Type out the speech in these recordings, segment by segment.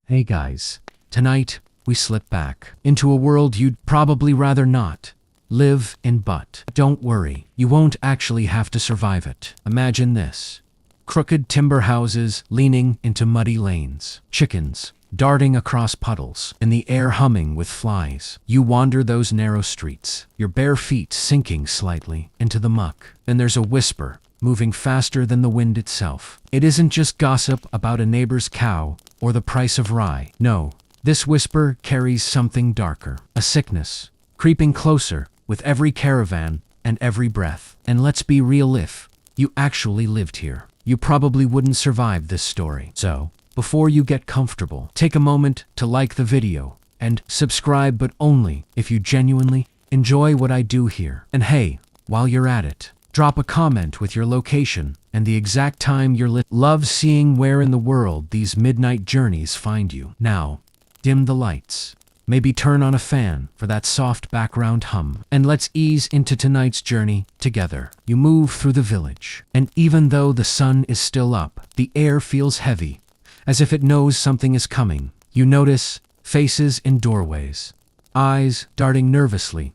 Hey guys, tonight we slip back into a world you'd probably rather not live in, but don't worry, you won't actually have to survive it. Imagine this: crooked timber houses leaning into muddy lanes, chickens darting across puddles, and the air humming with flies. You wander those narrow streets, your bare feet sinking slightly into the muck, and there's a whisper moving faster than the wind itself. It isn't just gossip about a neighbor's cow or the price of rye. No, this whisper carries something darker, a sickness creeping closer with every caravan and every breath. And let's be real, if you actually lived here, you probably wouldn't survive this story. So, before you get comfortable, take a moment to like the video and subscribe, but only if you genuinely enjoy what I do here. And hey, while you're at it, drop a comment with your location and the exact time you're love seeing where in the world these midnight journeys find you. Now, dim the lights. Maybe turn on a fan for that soft background hum. And let's ease into tonight's journey together. You move through the village, and even though the sun is still up, the air feels heavy, as if it knows something is coming. You notice faces in doorways, eyes darting nervously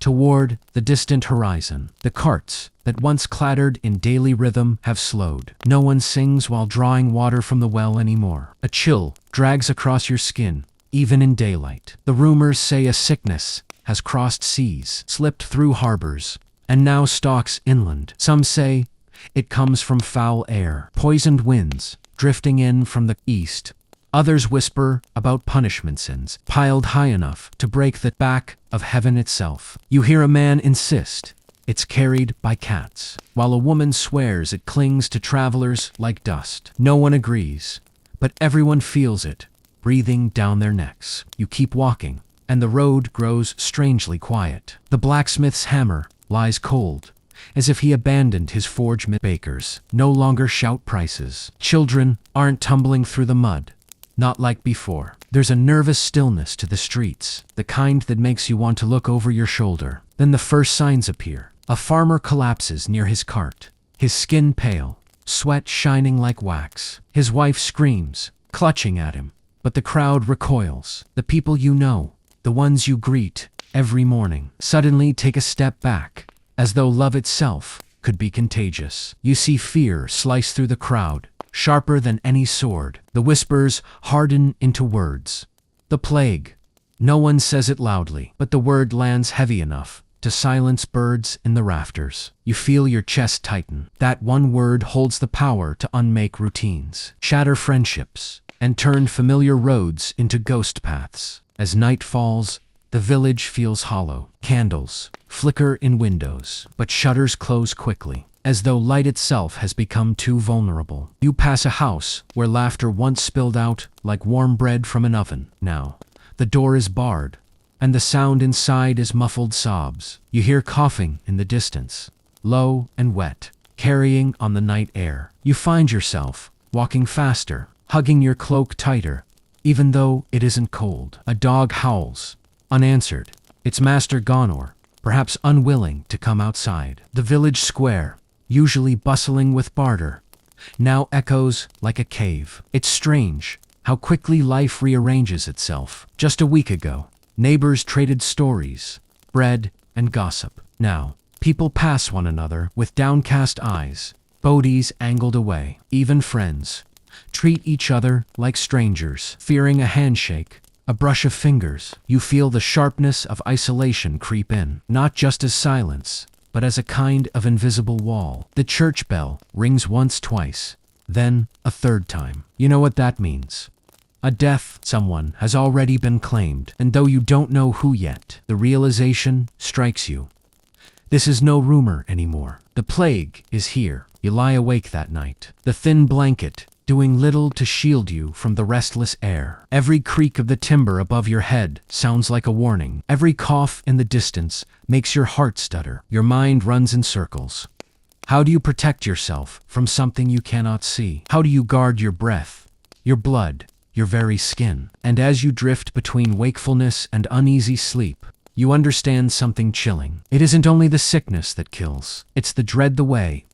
toward the distant horizon. The carts that once clattered in daily rhythm have slowed. No one sings while drawing water from the well anymore. A chill drags across your skin, even in daylight. The rumors say a sickness has crossed seas, slipped through harbors, and now stalks inland. Some say it comes from foul air, poisoned winds drifting in from the east. Others whisper about punishment sins piled high enough to break the back of heaven itself. You hear a man insist it's carried by cats, while a woman swears it clings to travelers like dust. No one agrees, but everyone feels it breathing down their necks. You keep walking, and the road grows strangely quiet. The blacksmith's hammer lies cold, as if he abandoned his forge. Bakers no longer shout prices. Children aren't tumbling through the mud, not like before. There's a nervous stillness to the streets, the kind that makes you want to look over your shoulder. Then the first signs appear. A farmer collapses near his cart, his skin pale, sweat shining like wax. His wife screams, clutching at him, but the crowd recoils. The people you know, the ones you greet every morning, suddenly take a step back, as though love itself could be contagious. You see fear slice through the crowd, sharper than any sword. The whispers harden into words. The plague. No one says it loudly, but the word lands heavy enough to silence birds in the rafters. You feel your chest tighten. That one word holds the power to unmake routines, shatter friendships, and turn familiar roads into ghost paths. As night falls, the village feels hollow. Candles flicker in windows, but shutters close quickly, as though light itself has become too vulnerable. You pass a house where laughter once spilled out like warm bread from an oven. Now, the door is barred, and the sound inside is muffled sobs. You hear coughing in the distance, low and wet, carrying on the night air. You find yourself walking faster, hugging your cloak tighter, even though it isn't cold. A dog howls, unanswered, its master gone, or perhaps unwilling to come outside. The village square, usually bustling with barter, now echoes like a cave. It's strange how quickly life rearranges itself. Just a week ago, neighbors traded stories, bread, and gossip. Now, people pass one another with downcast eyes, bodies angled away. Even friends treat each other like strangers, fearing a handshake, a brush of fingers. You feel the sharpness of isolation creep in, not just as silence, but as a kind of invisible wall. The church bell rings once, twice, then a third time. You know what that means. A death. Someone has already been claimed, and though you don't know who yet, the realization strikes you. This is no rumor anymore. The plague is here. You lie awake that night, the thin blanket doing little to shield you from the restless air. Every creak of the timber above your head sounds like a warning. Every cough in the distance makes your heart stutter. Your mind runs in circles. How do you protect yourself from something you cannot see? How do you guard your breath, your blood, your very skin? And as you drift between wakefulness and uneasy sleep, you understand something chilling. It isn't only the sickness that kills, it's the dread, the way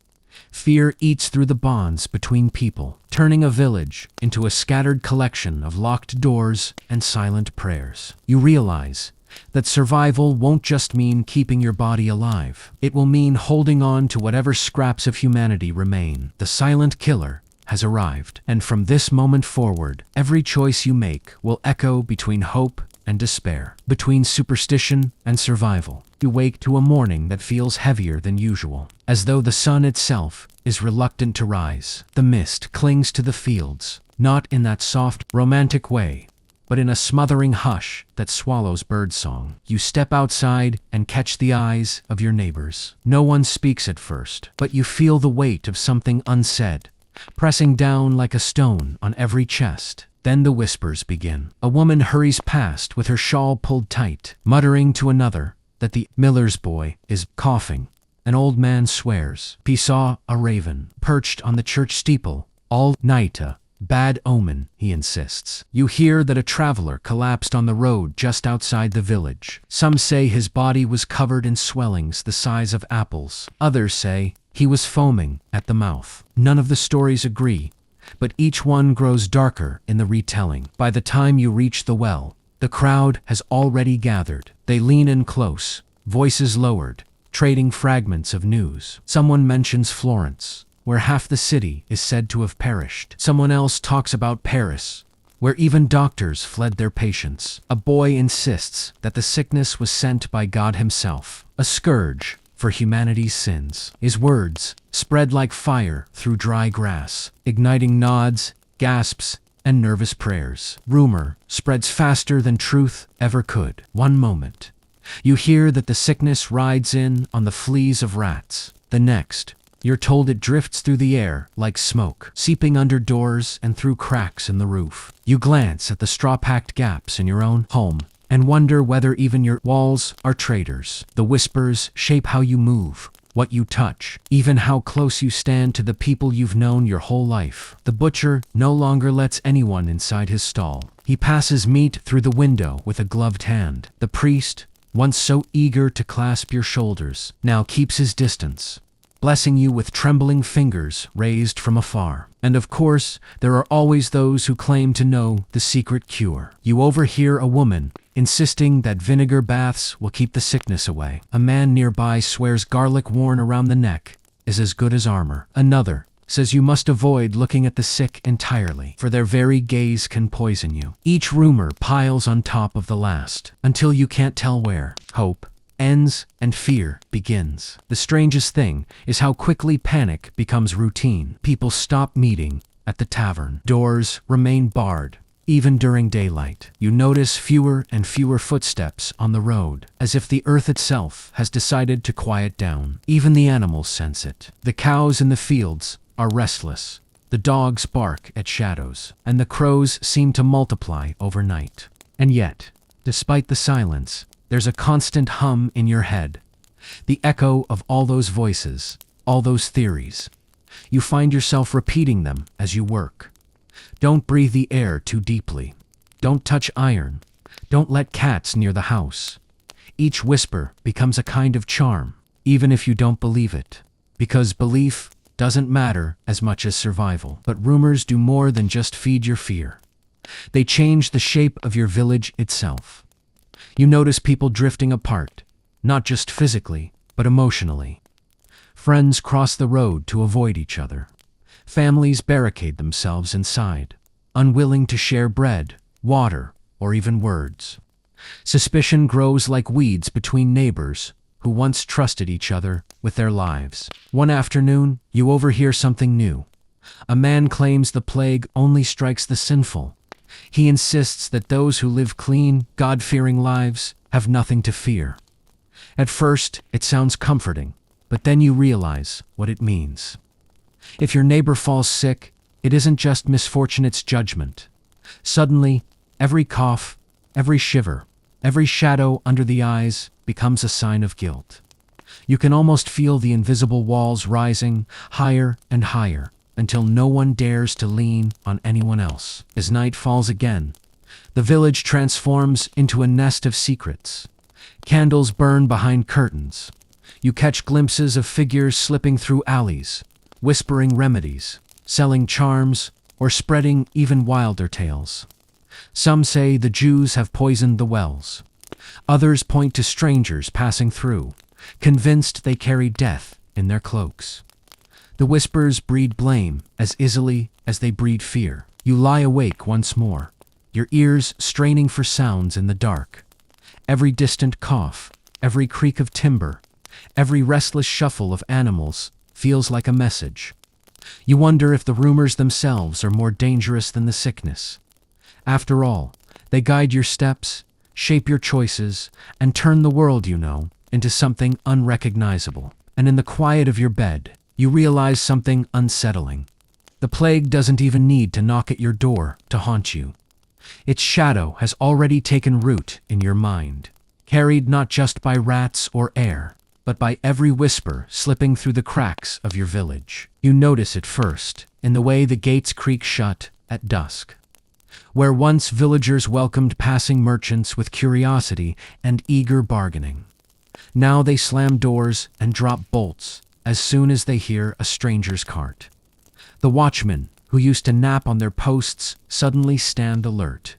Fear eats through the bonds between people, turning a village into a scattered collection of locked doors and silent prayers. You realize that survival won't just mean keeping your body alive. It will mean holding on to whatever scraps of humanity remain. The silent killer has arrived, and from this moment forward, every choice you make will echo between hope and despair, between superstition and survival. You wake to a morning that feels heavier than usual, as though the sun itself is reluctant to rise. The mist clings to the fields, not in that soft, romantic way, but in a smothering hush that swallows birdsong. You step outside and catch the eyes of your neighbors. No one speaks at first, but you feel the weight of something unsaid, pressing down like a stone on every chest. Then the whispers begin. A woman hurries past with her shawl pulled tight, muttering to another that the miller's boy is coughing. An old man swears he saw a raven perched on the church steeple all night. A bad omen, he insists. You hear that a traveler collapsed on the road just outside the village. Some say his body was covered in swellings the size of apples. Others say he was foaming at the mouth. None of the stories agree, but each one grows darker in the retelling. By the time you reach the well, the crowd has already gathered. They lean in close, voices lowered, trading fragments of news. Someone mentions Florence, where half the city is said to have perished. Someone else talks about Paris, where even doctors fled their patients. A boy insists that the sickness was sent by God himself, a scourge for humanity's sins. His words spread like fire through dry grass, igniting nods, gasps, and nervous prayers. Rumor spreads faster than truth ever could. One moment, you hear that the sickness rides in on the fleas of rats. The next, you're told it drifts through the air like smoke, seeping under doors and through cracks in the roof. You glance at the straw-packed gaps in your own home and wonder whether even your walls are traitors. The whispers shape how you move, what you touch, even how close you stand to the people you've known your whole life. The butcher no longer lets anyone inside his stall. He passes meat through the window with a gloved hand. The priest, once so eager to clasp your shoulders, now keeps his distance, blessing you with trembling fingers raised from afar. And of course, there are always those who claim to know the secret cure. You overhear a woman insisting that vinegar baths will keep the sickness away. A man nearby swears garlic worn around the neck is as good as armor. Another says you must avoid looking at the sick entirely, for their very gaze can poison you. Each rumor piles on top of the last, until you can't tell where hope ends and fear begins. The strangest thing is how quickly panic becomes routine. People stop meeting at the tavern. Doors remain barred, even during daylight. You notice fewer and fewer footsteps on the road, as if the earth itself has decided to quiet down. Even the animals sense it. The cows in the fields are restless. The dogs bark at shadows, and the crows seem to multiply overnight. And yet, despite the silence, there's a constant hum in your head, the echo of all those voices, all those theories. You find yourself repeating them as you work. Don't breathe the air too deeply. Don't touch iron. Don't let cats near the house. Each whisper becomes a kind of charm, even if you don't believe it. Because belief doesn't matter as much as survival. But rumors do more than just feed your fear. They change the shape of your village itself. You notice people drifting apart, not just physically, but emotionally. Friends cross the road to avoid each other. Families barricade themselves inside, unwilling to share bread, water, or even words. Suspicion grows like weeds between neighbors who once trusted each other with their lives. One afternoon, you overhear something new. A man claims the plague only strikes the sinful. He insists that those who live clean, God-fearing lives have nothing to fear. At first, it sounds comforting, but then you realize what it means. If your neighbor falls sick, it isn't just misfortune, it's judgment. Suddenly, every cough, every shiver, every shadow under the eyes becomes a sign of guilt. You can almost feel the invisible walls rising higher and higher, until no one dares to lean on anyone else. As night falls again, the village transforms into a nest of secrets. Candles burn behind curtains. You catch glimpses of figures slipping through alleys, whispering remedies, selling charms, or spreading even wilder tales. Some say the Jews have poisoned the wells. Others point to strangers passing through, convinced they carry death in their cloaks. The whispers breed blame as easily as they breed fear. You lie awake once more, your ears straining for sounds in the dark. Every distant cough, every creak of timber, every restless shuffle of animals feels like a message. You wonder if the rumors themselves are more dangerous than the sickness. After all, they guide your steps, shape your choices, and turn the world you know into something unrecognizable. And in the quiet of your bed, you realize something unsettling. The plague doesn't even need to knock at your door to haunt you. Its shadow has already taken root in your mind, carried not just by rats or air, but by every whisper slipping through the cracks of your village. You notice it first in the way the gates creak shut at dusk. Where once villagers welcomed passing merchants with curiosity and eager bargaining, now they slam doors and drop bolts as soon as they hear a stranger's cart. The watchmen, who used to nap on their posts, suddenly stand alert.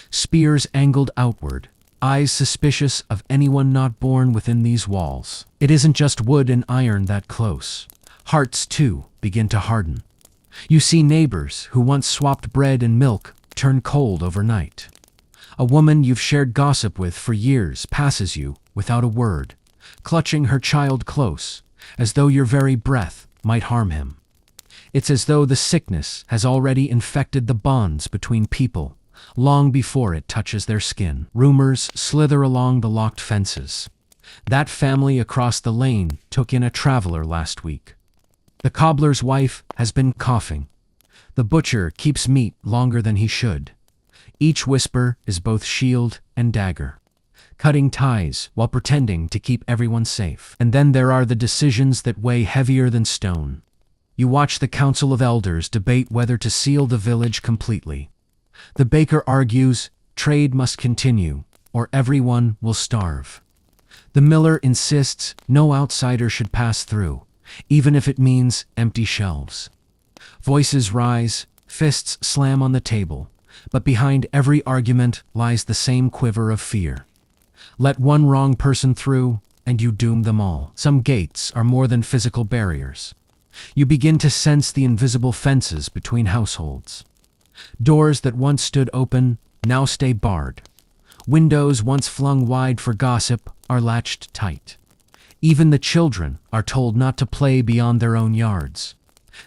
Spears angled outward, eyes suspicious of anyone not born within these walls. It isn't just wood and iron that close. Hearts, too, begin to harden. You see neighbors who once swapped bread and milk turn cold overnight. A woman you've shared gossip with for years passes you without a word, clutching her child close, as though your very breath might harm him. It's as though the sickness has already infected the bonds between people, long before it touches their skin. Rumors slither along the locked fences. That family across the lane took in a traveler last week. The cobbler's wife has been coughing. The butcher keeps meat longer than he should. Each whisper is both shield and dagger, cutting ties while pretending to keep everyone safe. And then there are the decisions that weigh heavier than stone. You watch the council of elders debate whether to seal the village completely. The baker argues trade must continue, or everyone will starve. The miller insists no outsider should pass through, even if it means empty shelves. Voices rise, fists slam on the table, but behind every argument lies the same quiver of fear. Let one wrong person through, and you doom them all. Some gates are more than physical barriers. You begin to sense the invisible fences between households. Doors that once stood open now stay barred. Windows once flung wide for gossip are latched tight. Even the children are told not to play beyond their own yards.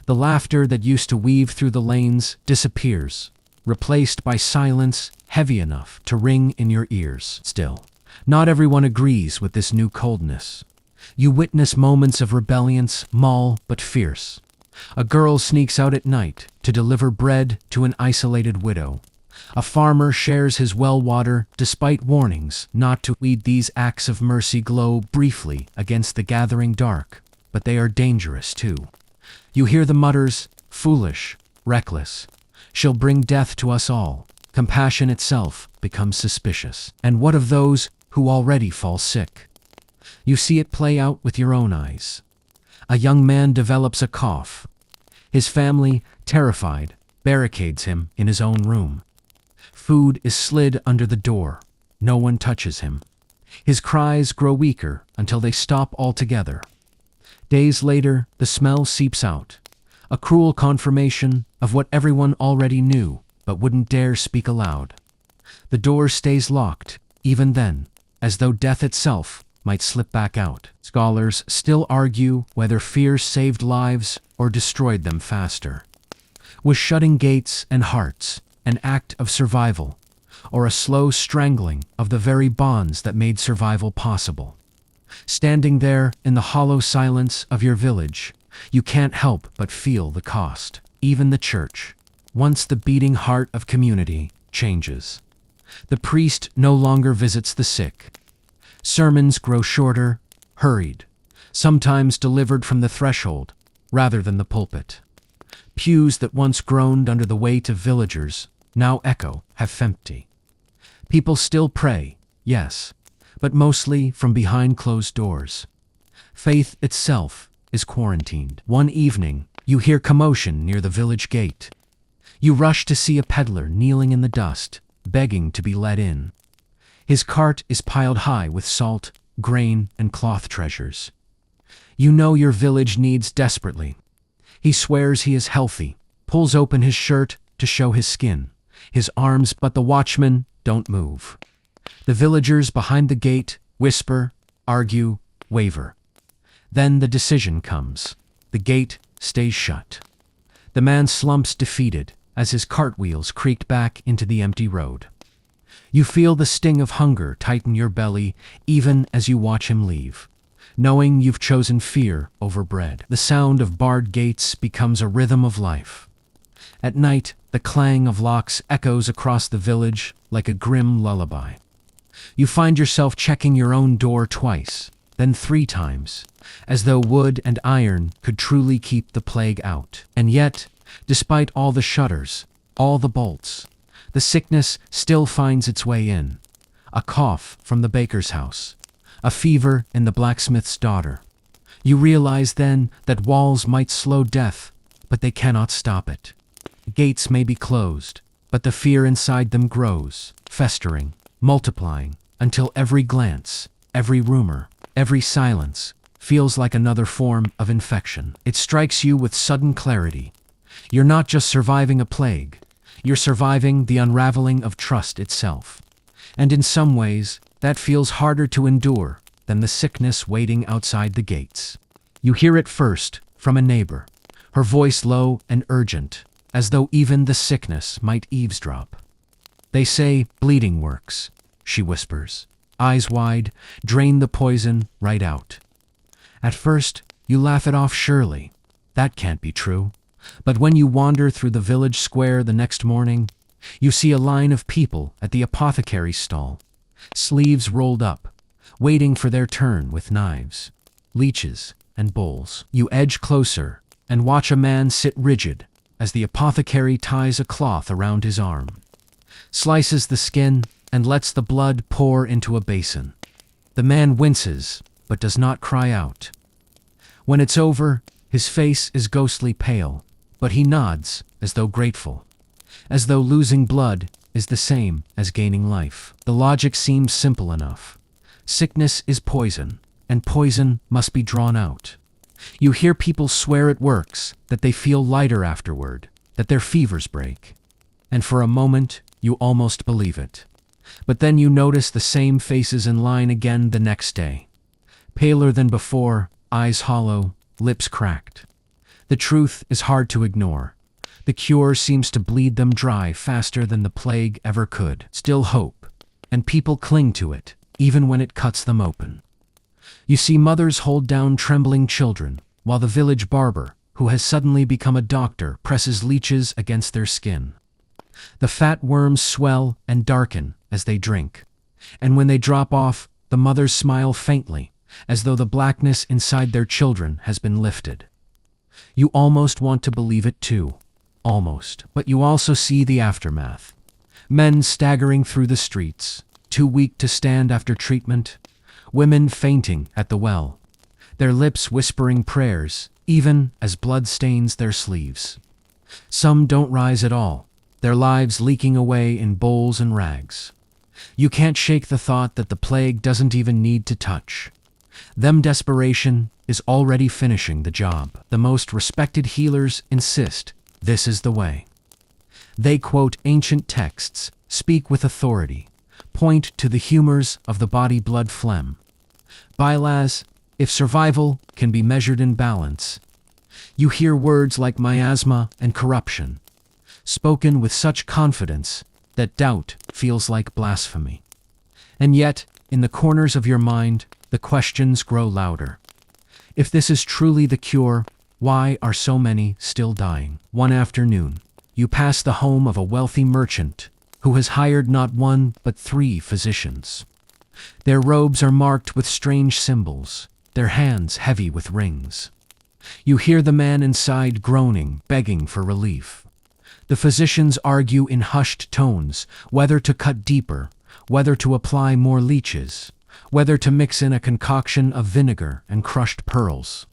The laughter that used to weave through the lanes disappears, replaced by silence heavy enough to ring in your ears. Still, not everyone agrees with this new coldness. You witness moments of rebellion, small but fierce. A girl sneaks out at night to deliver bread to an isolated widow. A farmer shares his well water despite warnings not to heed. These acts of mercy glow briefly against the gathering dark, but they are dangerous too. You hear the mutters, foolish, reckless. She'll bring death to us all. Compassion itself becomes suspicious. And what of those who already fall sick? You see it play out with your own eyes. A young man develops a cough. His family, terrified, barricades him in his own room. Food is slid under the door. No one touches him. His cries grow weaker until they stop altogether. Days later, the smell seeps out, a cruel confirmation of what everyone already knew but wouldn't dare speak aloud. The door stays locked, even then, as though death itself might slip back out. Scholars still argue whether fear saved lives or destroyed them faster. Was shutting gates and hearts an act of survival, or a slow strangling of the very bonds that made survival possible? Standing there in the hollow silence of your village, you can't help but feel the cost. Even the church, once the beating heart of community, changes. The priest no longer visits the sick. Sermons grow shorter, hurried, sometimes delivered from the threshold rather than the pulpit. Pews that once groaned under the weight of villagers now echo half empty. People still pray, yes, but mostly from behind closed doors. Faith itself is quarantined. One evening, You hear commotion near the village gate. You rush to see a peddler kneeling in the dust, begging to be let in. His cart is piled high with salt, grain, and cloth treasures. You know your village needs desperately. He swears he is healthy, pulls open his shirt to show his skin, his arms, but the watchmen don't move. The villagers behind the gate whisper, argue, waver. Then the decision comes. The gate stays shut. The man slumps defeated as his cartwheels creaked back into the empty road. You feel the sting of hunger tighten your belly even as you watch him leave, knowing you've chosen fear over bread. The sound of barred gates becomes a rhythm of life. At night, the clang of locks echoes across the village like a grim lullaby. You find yourself checking your own door twice, then 3 times, as though wood and iron could truly keep the plague out. And yet, despite all the shutters, all the bolts, the sickness still finds its way in. A cough from the baker's house, a fever in the blacksmith's daughter. You realize then that walls might slow death, but they cannot stop it. Gates may be closed, but the fear inside them grows, festering, multiplying, until every glance, every rumor, every silence feels like another form of infection. It strikes you with sudden clarity. You're not just surviving a plague, you're surviving the unraveling of trust itself. And in some ways, that feels harder to endure than the sickness waiting outside the gates. You hear it first from a neighbor, her voice low and urgent, as though even the sickness might eavesdrop. They say bleeding works, she whispers, eyes wide, drain the poison right out. At first, you laugh it off surely. That can't be true. But when you wander through the village square the next morning, you see a line of people at the apothecary's stall, sleeves rolled up, waiting for their turn with knives, leeches, and bowls. You edge closer and watch a man sit rigid as the apothecary ties a cloth around his arm, slices the skin, and lets the blood pour into a basin. The man winces, but does not cry out. When it's over, his face is ghostly pale, but he nods as though grateful, as though losing blood is the same as gaining life. The logic seems simple enough. Sickness is poison, and poison must be drawn out. You hear people swear it works, that they feel lighter afterward, that their fevers break. And for a moment, you almost believe it. But then you notice the same faces in line again the next day. Paler than before, eyes hollow, lips cracked. The truth is hard to ignore. The cure seems to bleed them dry faster than the plague ever could. Still hope, and people cling to it, even when it cuts them open. You see mothers hold down trembling children, while the village barber, who has suddenly become a doctor, presses leeches against their skin. The fat worms swell and darken as they drink, and when they drop off, the mothers smile faintly, as though the blackness inside their children has been lifted. You almost want to believe it too. Almost. But you also see the aftermath. Men staggering through the streets, too weak to stand after treatment. Women fainting at the well, their lips whispering prayers, even as blood stains their sleeves. Some don't rise at all, their lives leaking away in bowls and rags. You can't shake the thought that the plague doesn't even need to touch. Them desperation is already finishing the job. The most respected healers insist this is the way. They quote ancient texts, speak with authority, point to the humors of the body-blood phlegm. Bilas, if survival can be measured in balance. You hear words like miasma and corruption, spoken with such confidence that doubt feels like blasphemy. And yet, in the corners of your mind, the questions grow louder. If this is truly the cure, why are so many still dying? One afternoon, you pass the home of a wealthy merchant who has hired not 1 but 3 physicians. Their robes are marked with strange symbols, their hands heavy with rings. You hear the man inside groaning, begging for relief. The physicians argue in hushed tones whether to cut deeper, whether to apply more leeches, whether to mix in a concoction of vinegar and crushed pearls.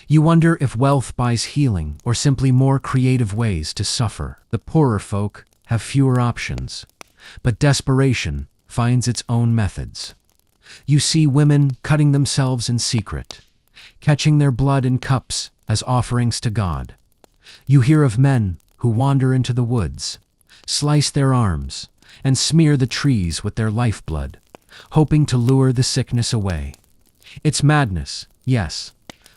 You wonder if wealth buys healing or simply more creative ways to suffer. The poorer folk have fewer options, but desperation finds its own methods. You see women cutting themselves in secret, catching their blood in cups as offerings to God. You hear of men who wander into the woods, slice their arms, and smear the trees with their lifeblood, hoping to lure the sickness away. It's madness, yes,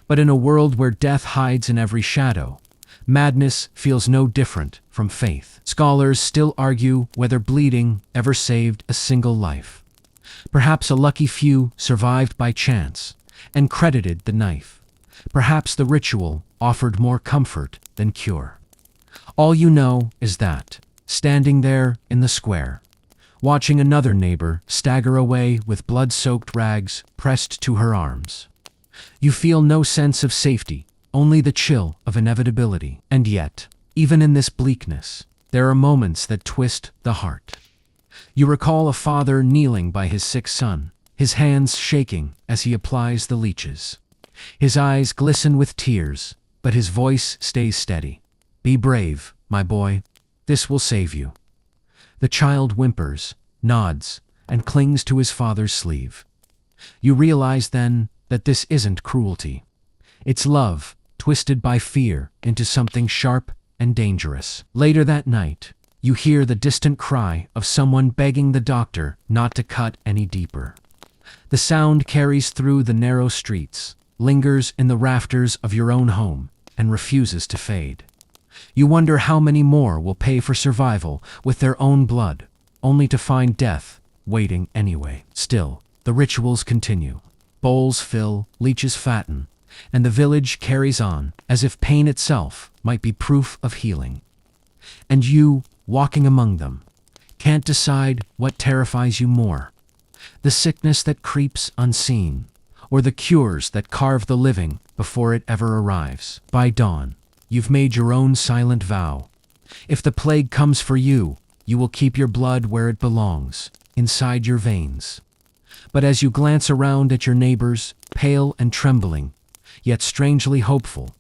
but in a world where death hides in every shadow, madness feels no different from faith. Scholars still argue whether bleeding ever saved a single life. Perhaps a lucky few survived by chance and credited the knife. Perhaps the ritual offered more comfort than cure. All you know is that, standing there in the square, watching another neighbor stagger away with blood-soaked rags pressed to her arms, you feel no sense of safety, only the chill of inevitability. And yet, even in this bleakness, there are moments that twist the heart. You recall a father kneeling by his sick son, his hands shaking as he applies the leeches. His eyes glisten with tears, but his voice stays steady. "Be brave, my boy. This will save you." The child whimpers, nods, and clings to his father's sleeve. You realize then that this isn't cruelty. It's love, twisted by fear into something sharp and dangerous. Later that night, you hear the distant cry of someone begging the doctor not to cut any deeper. The sound carries through the narrow streets, lingers in the rafters of your own home, and refuses to fade. You wonder how many more will pay for survival with their own blood, only to find death waiting anyway. Still, the rituals continue. Bowls fill, leeches fatten, and the village carries on as if pain itself might be proof of healing. And you, walking among them, can't decide what terrifies you more: the sickness that creeps unseen, or the cures that carve the living before it ever arrives. By dawn, you've made your own silent vow. If the plague comes for you, you will keep your blood where it belongs, inside your veins. But as you glance around at your neighbors, pale and trembling, yet strangely hopeful,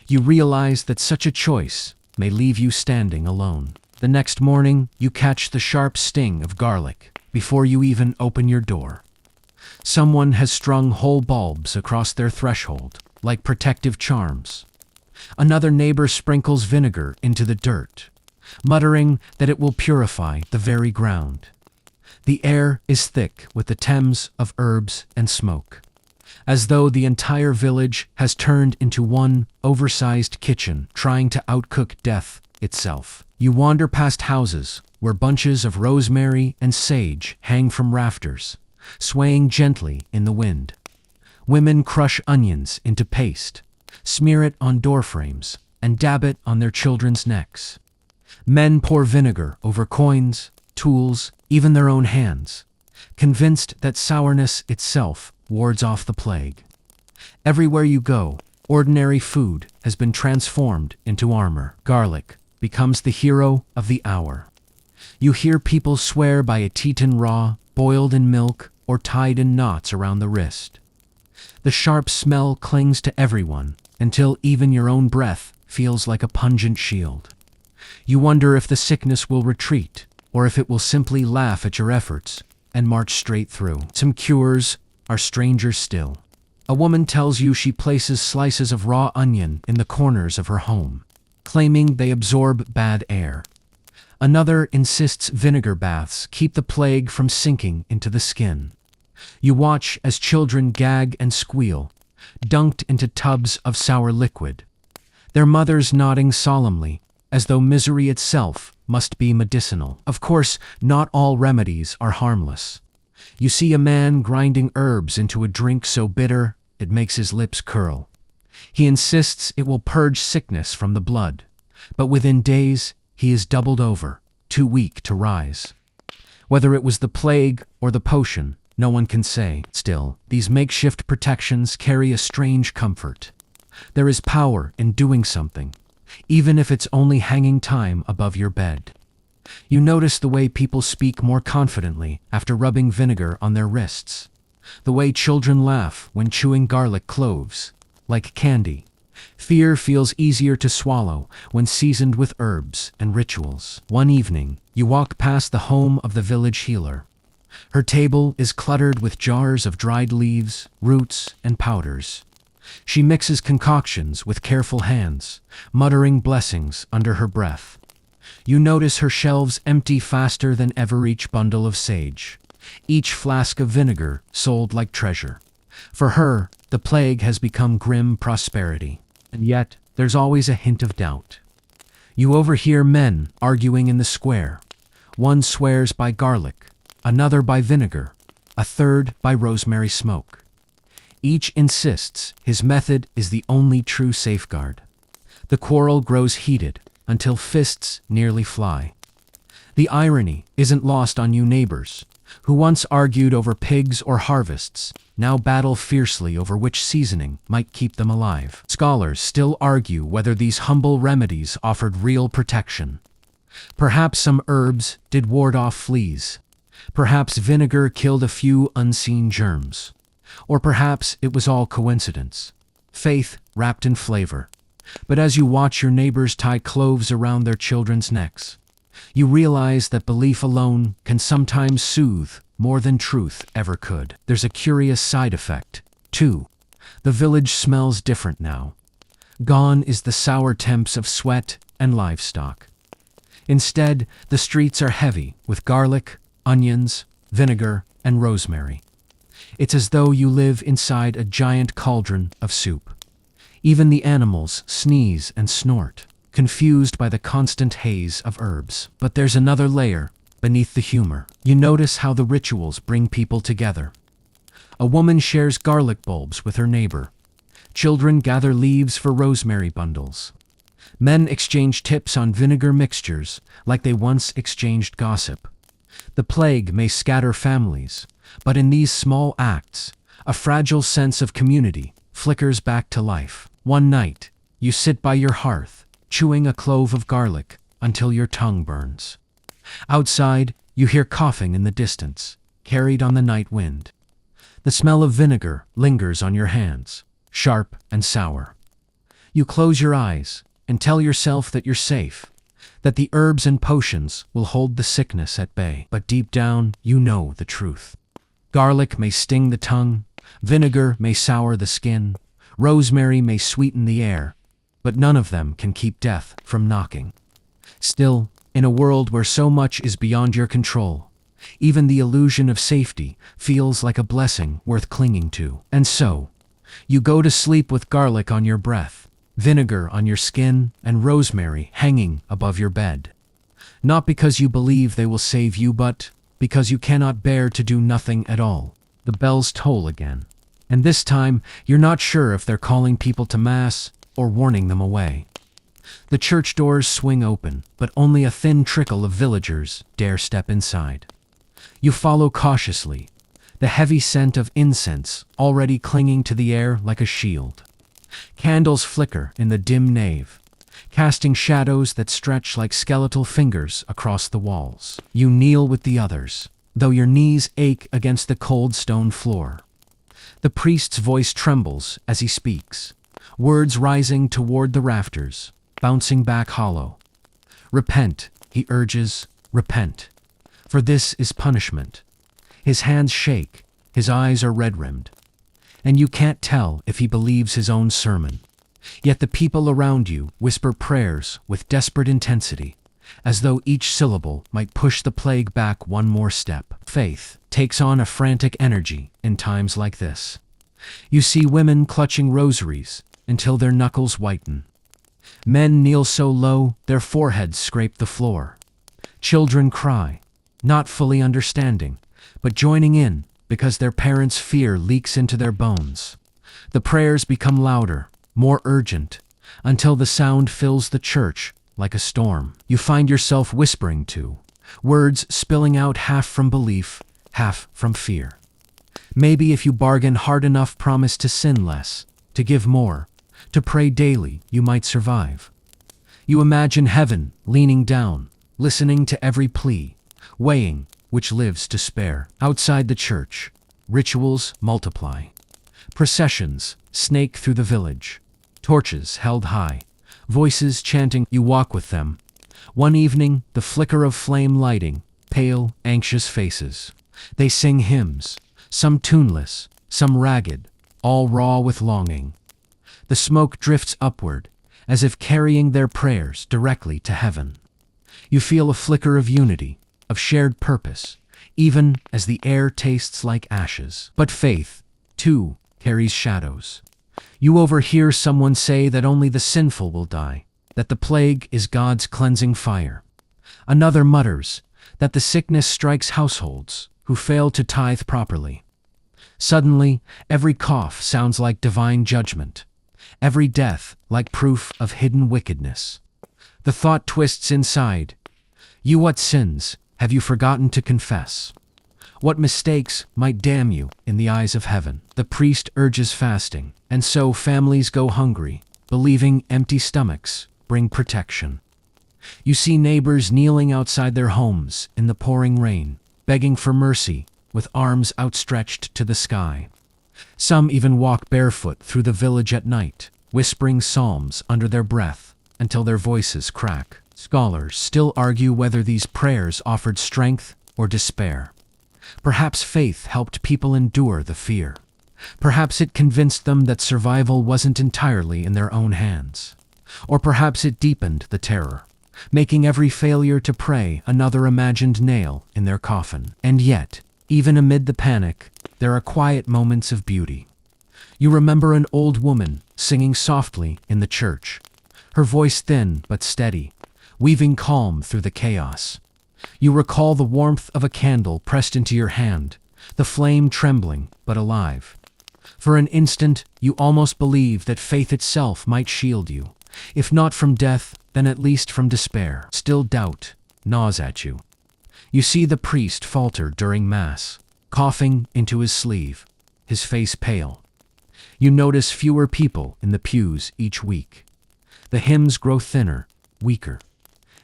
you realize that such a choice may leave you standing alone. The next morning, you catch the sharp sting of garlic before you even open your door. Someone has strung whole bulbs across their threshold, like protective charms. Another neighbor sprinkles vinegar into the dirt, muttering that it will purify the very ground. The air is thick with the Thames of herbs and smoke, as though the entire village has turned into one oversized kitchen trying to outcook death itself. You wander past houses where bunches of rosemary and sage hang from rafters, swaying gently in the wind. Women crush onions into paste, smear it on doorframes, and dab it on their children's necks. Men pour vinegar over coins, tools, even their own hands, convinced that sourness itself wards off the plague. Everywhere you go, ordinary food has been transformed into armor. Garlic becomes the hero of the hour. You hear people swear by a Teton raw, boiled in milk, or tied in knots around the wrist. The sharp smell clings to everyone until even your own breath feels like a pungent shield. You wonder if the sickness will retreat, or if it will simply laugh at your efforts and march straight through. Some cures are stranger still. A woman tells you she places slices of raw onion in the corners of her home, claiming they absorb bad air. Another insists vinegar baths keep the plague from sinking into the skin. You watch as children gag and squeal, dunked into tubs of sour liquid, their mothers nodding solemnly, as though misery itself must be medicinal. Of course, not all remedies are harmless. You see a man grinding herbs into a drink so bitter it makes his lips curl. He insists it will purge sickness from the blood, but within days he is doubled over, too weak to rise. Whether it was the plague or the potion, no one can say. Still, these makeshift protections carry a strange comfort. There is power in doing something, even if it's only hanging time above your bed. You notice the way people speak more confidently after rubbing vinegar on their wrists, the way children laugh when chewing garlic cloves, like candy. Fear feels easier to swallow when seasoned with herbs and rituals. One evening, you walk past the home of the village healer. Her table is cluttered with jars of dried leaves, roots, and powders. She mixes concoctions with careful hands, muttering blessings under her breath. You notice her shelves empty faster than ever, each bundle of sage, each flask of vinegar sold like treasure. For her, the plague has become grim prosperity. And yet, there's always a hint of doubt. You overhear men arguing in the square. One swears by garlic, another by vinegar, a third by rosemary smoke. Each insists his method is the only true safeguard. The quarrel grows heated until fists nearly fly. The irony isn't lost on you neighbors, who once argued over pigs or harvests, now battle fiercely over which seasoning might keep them alive. Scholars still argue whether these humble remedies offered real protection. Perhaps some herbs did ward off fleas. Perhaps vinegar killed a few unseen germs. Or perhaps it was all coincidence. Faith wrapped in flavor. But as you watch your neighbors tie cloves around their children's necks, you realize that belief alone can sometimes soothe more than truth ever could. There's a curious side effect, too. The village smells different now. Gone is the sour temps of sweat and livestock. Instead, the streets are heavy with garlic, onions, vinegar, and rosemary. It's as though you live inside a giant cauldron of soup. Even the animals sneeze and snort, confused by the constant haze of herbs. But there's another layer beneath the humor. You notice how the rituals bring people together. A woman shares garlic bulbs with her neighbor. Children gather leaves for rosemary bundles. Men exchange tips on vinegar mixtures like they once exchanged gossip. The plague may scatter families, but in these small acts, a fragile sense of community flickers back to life. One night, you sit by your hearth, chewing a clove of garlic until your tongue burns. Outside, you hear coughing in the distance, carried on the night wind. The smell of vinegar lingers on your hands, sharp and sour. You close your eyes and tell yourself that you're safe, that the herbs and potions will hold the sickness at bay. But deep down, you know the truth. Garlic may sting the tongue, vinegar may sour the skin, rosemary may sweeten the air, but none of them can keep death from knocking. Still, in a world where so much is beyond your control, even the illusion of safety feels like a blessing worth clinging to. And so, you go to sleep with garlic on your breath, vinegar on your skin, and rosemary hanging above your bed. Not because you believe they will save you, but because you cannot bear to do nothing at all. The bells toll again. And this time, you're not sure if they're calling people to Mass or warning them away. The church doors swing open, but only a thin trickle of villagers dare step inside. You follow cautiously, the heavy scent of incense already clinging to the air like a shield. Candles flicker in the dim nave, casting shadows that stretch like skeletal fingers across the walls. You kneel with the others, though your knees ache against the cold stone floor. The priest's voice trembles as he speaks, words rising toward the rafters, bouncing back hollow. Repent, he urges, repent. For this is punishment. His hands shake, his eyes are red-rimmed. And you can't tell if he believes his own sermon. Yet the people around you whisper prayers with desperate intensity, as though each syllable might push the plague back one more step. Faith takes on a frantic energy in times like this. You see women clutching rosaries until their knuckles whiten. Men kneel so low their foreheads scrape the floor. Children cry, not fully understanding, but joining in because their parents' fear leaks into their bones. The prayers become louder, more urgent, until the sound fills the church like a storm. You find yourself whispering to, words spilling out half from belief, half from fear. Maybe if you bargain hard enough, promise to sin less, to give more, to pray daily, you might survive. You imagine heaven leaning down, listening to every plea, weighing which lives to spare. Outside the church, rituals multiply. Processions snake through the village, torches held high, voices chanting. You walk with them. One evening, the flicker of flame lighting, pale, anxious faces. They sing hymns, some tuneless, some ragged, all raw with longing. The smoke drifts upward, as if carrying their prayers directly to heaven. You feel a flicker of unity, of shared purpose, even as the air tastes like ashes. But faith, too, carries shadows. You overhear someone say that only the sinful will die, that the plague is God's cleansing fire. Another mutters that the sickness strikes households who fail to tithe properly. Suddenly, every cough sounds like divine judgment, every death like proof of hidden wickedness. The thought twists inside. You, what sins have you forgotten to confess? What mistakes might damn you in the eyes of heaven? The priest urges fasting, and so families go hungry, believing empty stomachs bring protection. You see neighbors kneeling outside their homes in the pouring rain, begging for mercy with arms outstretched to the sky. Some even walk barefoot through the village at night, whispering psalms under their breath until their voices crack. Scholars still argue whether these prayers offered strength or despair. Perhaps faith helped people endure the fear. Perhaps it convinced them that survival wasn't entirely in their own hands. Or perhaps it deepened the terror, making every failure to pray another imagined nail in their coffin. And yet, even amid the panic, there are quiet moments of beauty. You remember an old woman singing softly in the church, her voice thin but steady, weaving calm through the chaos. You recall the warmth of a candle pressed into your hand, the flame trembling but alive. For an instant, you almost believe that faith itself might shield you, if not from death, then at least from despair. Still, doubt gnaws at you. You see the priest falter during Mass, coughing into his sleeve, his face pale. You notice fewer people in the pews each week. The hymns grow thinner, weaker.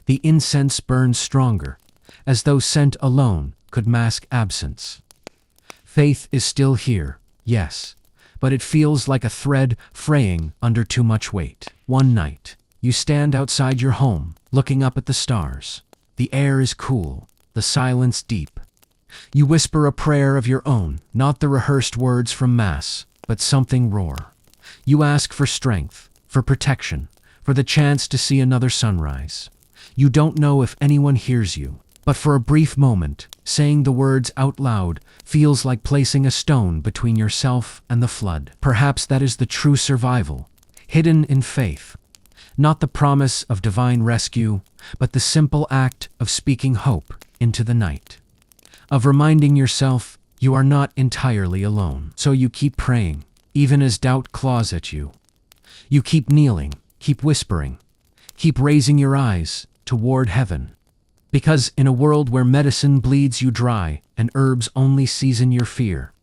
The incense burns stronger, as though scent alone could mask absence. Faith is still here, yes, but it feels like a thread fraying under too much weight. One night, you stand outside your home, looking up at the stars. The air is cool, the silence deep. You whisper a prayer of your own, not the rehearsed words from Mass, but something raw. You ask for strength, for protection, for the chance to see another sunrise. You don't know if anyone hears you, but for a brief moment, saying the words out loud feels like placing a stone between yourself and the flood. Perhaps that is the true survival, hidden in faith. Not the promise of divine rescue, but the simple act of speaking hope into the night. Of reminding yourself you are not entirely alone. So you keep praying, even as doubt claws at you. You keep kneeling, keep whispering, keep raising your eyes toward heaven. Because in a world where medicine bleeds you dry and herbs only season your fear,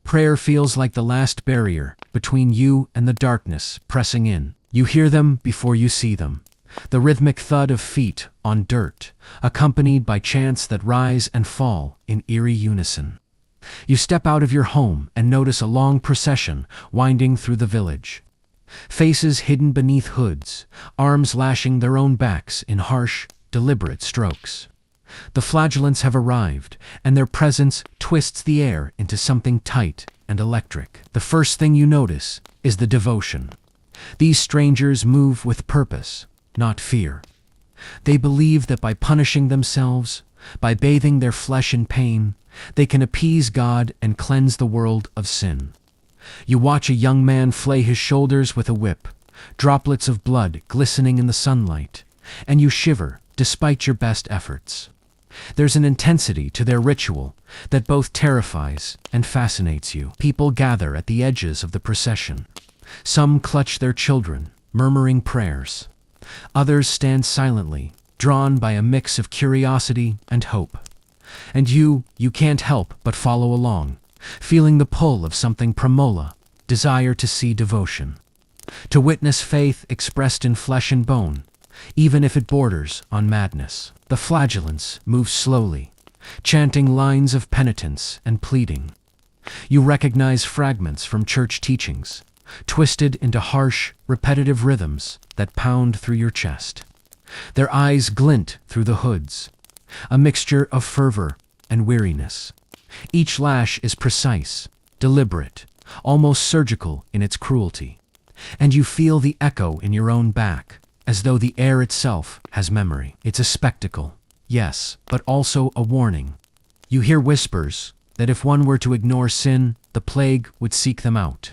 prayer feels like the last barrier between you and the darkness pressing in. You hear them before you see them, the rhythmic thud of feet on dirt, accompanied by chants that rise and fall in eerie unison. You step out of your home and notice a long procession winding through the village. Faces hidden beneath hoods, arms lashing their own backs in harsh, deliberate strokes. The flagellants have arrived, and their presence twists the air into something tight and electric. The first thing you notice is the devotion. These strangers move with purpose, not fear. They believe that by punishing themselves, by bathing their flesh in pain, they can appease God and cleanse the world of sin. You watch a young man flay his shoulders with a whip, droplets of blood glistening in the sunlight, and you shiver despite your best efforts. There's an intensity to their ritual that both terrifies and fascinates you. People gather at the edges of the procession. Some clutch their children, murmuring prayers. Others stand silently, drawn by a mix of curiosity and hope. And you can't help but follow along, feeling the pull of something pramola, desire to see devotion. To witness faith expressed in flesh and bone, even if it borders on madness. The flagellants move slowly, chanting lines of penitence and pleading. You recognize fragments from church teachings, twisted into harsh, repetitive rhythms that pound through your chest. Their eyes glint through the hoods, a mixture of fervor and weariness. Each lash is precise, deliberate, almost surgical in its cruelty. And you feel the echo in your own back, as though the air itself has memory. It's a spectacle, yes, but also a warning. You hear whispers that if one were to ignore sin, the plague would seek them out.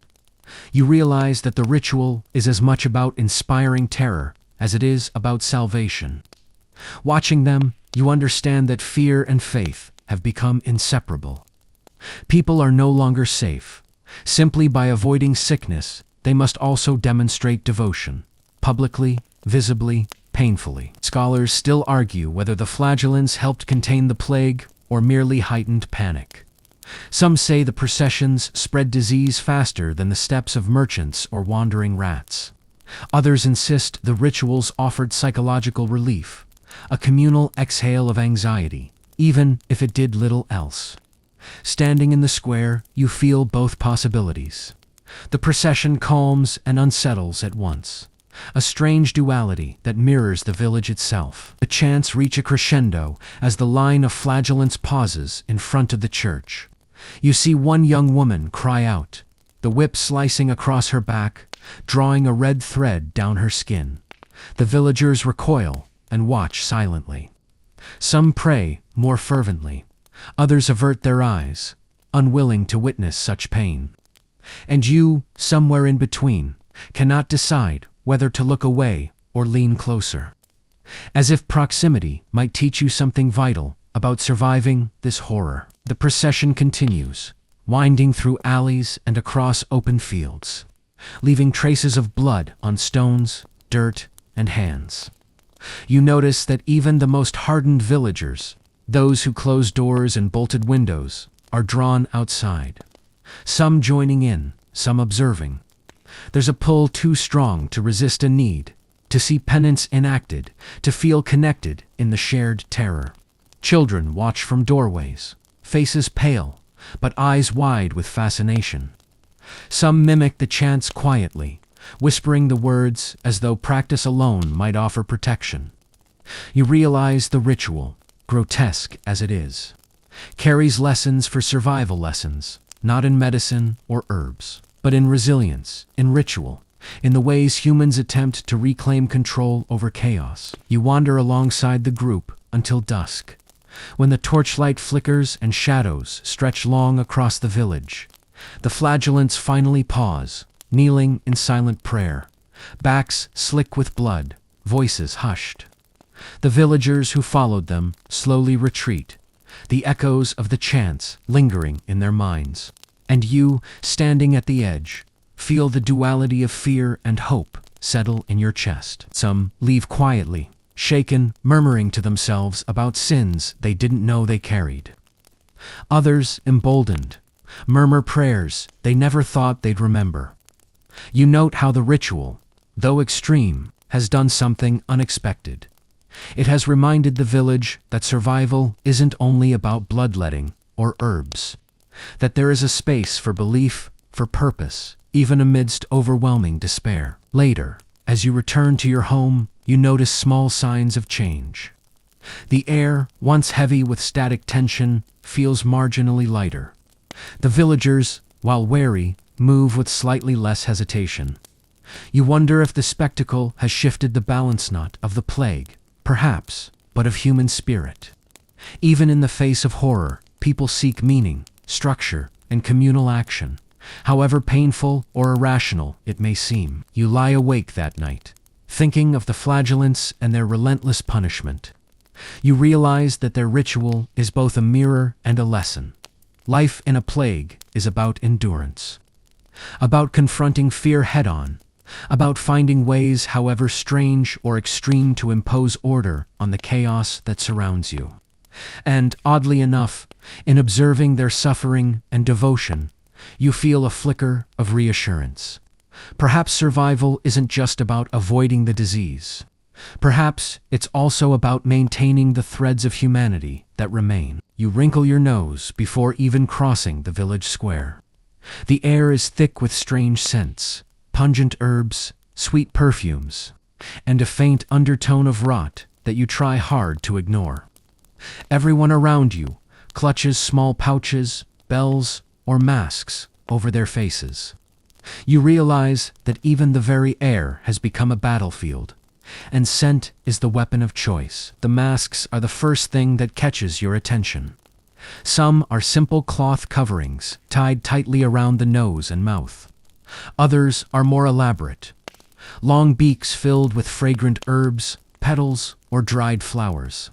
You realize that the ritual is as much about inspiring terror as it is about salvation. Watching them, you understand that fear and faith have become inseparable. People are no longer safe. Simply by avoiding sickness, they must also demonstrate devotion, publicly, visibly, painfully. Scholars still argue whether the flagellants helped contain the plague or merely heightened panic. Some say the processions spread disease faster than the steps of merchants or wandering rats. Others insist the rituals offered psychological relief, a communal exhale of anxiety, even if it did little else. Standing in the square, you feel both possibilities. The procession calms and unsettles at once, a strange duality that mirrors the village itself. The chants reach a crescendo as the line of flagellants pauses in front of the church. You see one young woman cry out, the whip slicing across her back, drawing a red thread down her skin. The villagers recoil and watch silently. Some pray more fervently. Others avert their eyes, unwilling to witness such pain. And you, somewhere in between, cannot decide whether to look away or lean closer. As if proximity might teach you something vital about surviving this horror. The procession continues, winding through alleys and across open fields, leaving traces of blood on stones, dirt, and hands. You notice that even the most hardened villagers, those who closed doors and bolted windows, are drawn outside. Some joining in, some observing. There's a pull too strong to resist a need, to see penance enacted, to feel connected in the shared terror. Children watch from doorways, faces pale, but eyes wide with fascination. Some mimic the chants quietly, whispering the words as though practice alone might offer protection. You realize the ritual, grotesque as it is, carries lessons for survival lessons, not in medicine or herbs, but in resilience, in ritual, in the ways humans attempt to reclaim control over chaos. You wander alongside the group until dusk, when the torchlight flickers and shadows stretch long across the village. The flagellants finally pause, kneeling in silent prayer, backs slick with blood, voices hushed. The villagers who followed them slowly retreat, the echoes of the chants lingering in their minds. And you, standing at the edge, feel the duality of fear and hope settle in your chest. Some leave quietly, shaken, murmuring to themselves about sins they didn't know they carried. Others, emboldened, murmur prayers they never thought they'd remember. You note how the ritual, though extreme, has done something unexpected. It has reminded the village that survival isn't only about bloodletting or herbs, that there is a space for belief, for purpose, even amidst overwhelming despair. Later, as you return to your home, you notice small signs of change. The air, once heavy with static tension, feels marginally lighter. The villagers, while wary, move with slightly less hesitation. You wonder if the spectacle has shifted the balance knot of the plague, perhaps, but of human spirit. Even in the face of horror, people seek meaning, structure, and communal action, however painful or irrational it may seem. You lie awake that night, thinking of the flagellants and their relentless punishment. You realize that their ritual is both a mirror and a lesson. Life in a plague is about endurance, about confronting fear head-on, about finding ways, however strange or extreme, to impose order on the chaos that surrounds you. And, oddly enough, in observing their suffering and devotion, you feel a flicker of reassurance. Perhaps survival isn't just about avoiding the disease. Perhaps it's also about maintaining the threads of humanity that remain. You wrinkle your nose before even crossing the village square. The air is thick with strange scents, pungent herbs, sweet perfumes, and a faint undertone of rot that you try hard to ignore. Everyone around you clutches small pouches, bells, or masks over their faces. You realize that even the very air has become a battlefield, and scent is the weapon of choice. The masks are the first thing that catches your attention. Some are simple cloth coverings tied tightly around the nose and mouth. Others are more elaborate. Long beaks filled with fragrant herbs, petals, or dried flowers.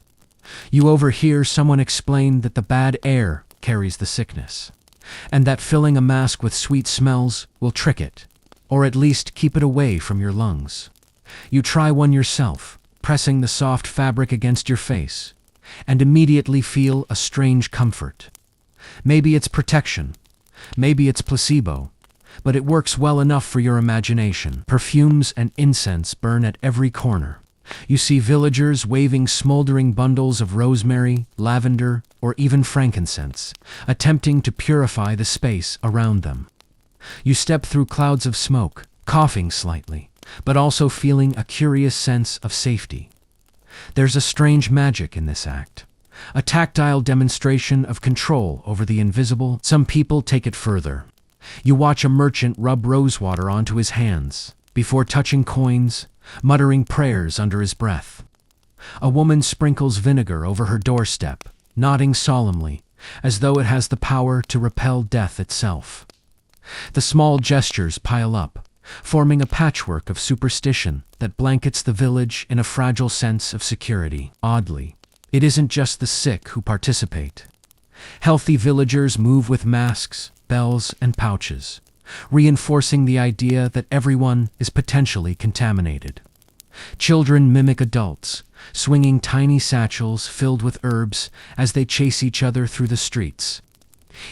You overhear someone explain that the bad air carries the sickness, and that filling a mask with sweet smells will trick it, or at least keep it away from your lungs. You try one yourself, pressing the soft fabric against your face, and immediately feel a strange comfort. Maybe it's protection, maybe it's placebo, but it works well enough for your imagination. Perfumes and incense burn at every corner. You see villagers waving smoldering bundles of rosemary, lavender, or even frankincense, attempting to purify the space around them. You step through clouds of smoke, coughing slightly, but also feeling a curious sense of safety. There's a strange magic in this act, a tactile demonstration of control over the invisible. Some people take it further. You watch a merchant rub rosewater onto his hands before touching coins, muttering prayers under his breath. A woman sprinkles vinegar over her doorstep, nodding solemnly, as though it has the power to repel death itself. The small gestures pile up, forming a patchwork of superstition that blankets the village in a fragile sense of security. Oddly, it isn't just the sick who participate. Healthy villagers move with masks, bells, and pouches, reinforcing the idea that everyone is potentially contaminated. Children mimic adults, swinging tiny satchels filled with herbs as they chase each other through the streets.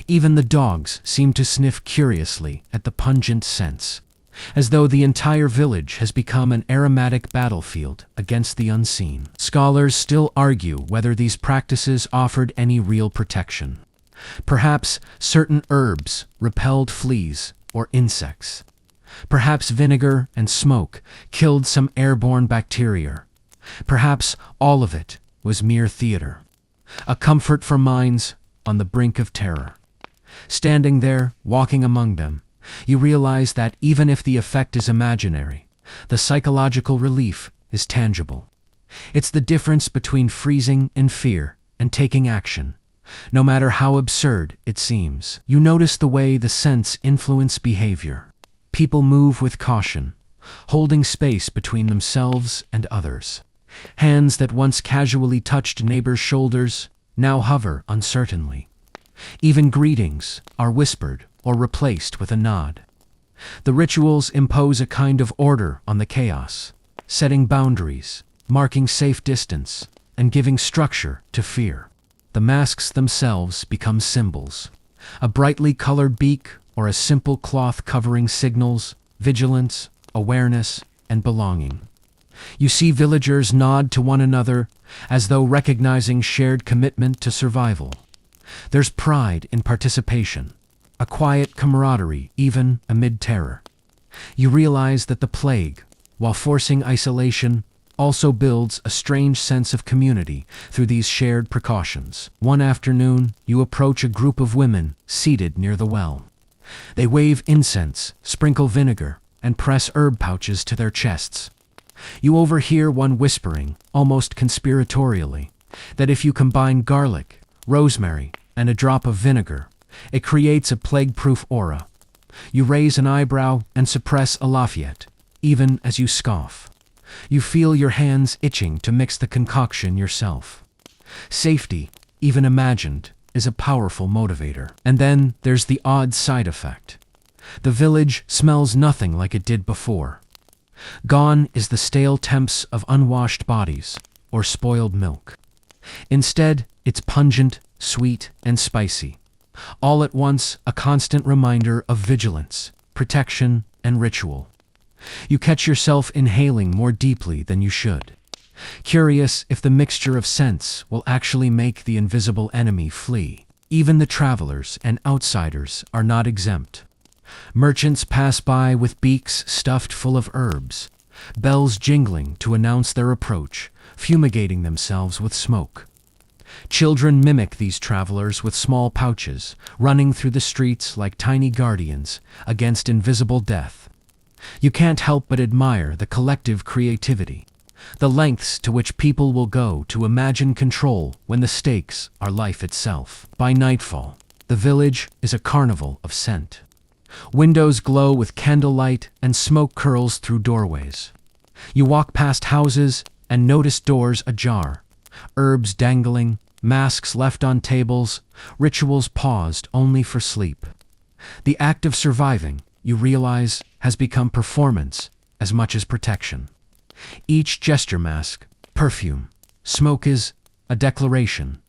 Even the dogs seem to sniff curiously at the pungent scents, as though the entire village has become an aromatic battlefield against the unseen. Scholars still argue whether these practices offered any real protection. Perhaps certain herbs repelled fleas or insects. Perhaps vinegar and smoke killed some airborne bacteria. Perhaps all of it was mere theater, a comfort for minds on the brink of terror. Standing there, walking among them, you realize that even if the effect is imaginary, the psychological relief is tangible. It's the difference between freezing in fear and taking action, no matter how absurd it seems. You notice the way the scents influence behavior. People move with caution, holding space between themselves and others. Hands that once casually touched neighbors' shoulders now hover uncertainly. Even greetings are whispered or replaced with a nod. The rituals impose a kind of order on the chaos, setting boundaries, marking safe distance, and giving structure to fear. The masks themselves become symbols. A brightly colored beak or a simple cloth covering signals vigilance, awareness, and belonging. You see villagers nod to one another as though recognizing shared commitment to survival. There's pride in participation, a quiet camaraderie even amid terror. You realize that the plague, while forcing isolation, also builds a strange sense of community through these shared precautions. One afternoon, you approach a group of women seated near the well. They wave incense, sprinkle vinegar, and press herb pouches to their chests. You overhear one whispering, almost conspiratorially, that if you combine garlic, rosemary, and a drop of vinegar, it creates a plague-proof aura. You raise an eyebrow and suppress a Lafayette, even as you scoff. You feel your hands itching to mix the concoction yourself. Safety, even imagined, is a powerful motivator. And then there's the odd side effect. The village smells nothing like it did before. Gone is the stale temps of unwashed bodies or spoiled milk. Instead, it's pungent, sweet, and spicy. All at once, a constant reminder of vigilance, protection, and ritual. You catch yourself inhaling more deeply than you should. curious if the mixture of scents will actually make the invisible enemy flee. Even the travelers and outsiders are not exempt. Merchants pass by with beaks stuffed full of herbs, bells jingling to announce their approach, fumigating themselves with smoke. Children mimic these travelers with small pouches, running through the streets like tiny guardians against invisible death. You can't help but admire the collective creativity, the lengths to which people will go to imagine control when the stakes are life itself. By nightfall, the village is a carnival of scent. Windows glow with candlelight and smoke curls through doorways. You walk past houses and notice doors ajar, herbs dangling, masks left on tables, rituals paused only for sleep. The act of surviving, you realize, has become performance as much as protection. Each gesture mask, perfume, smoke is a declaration.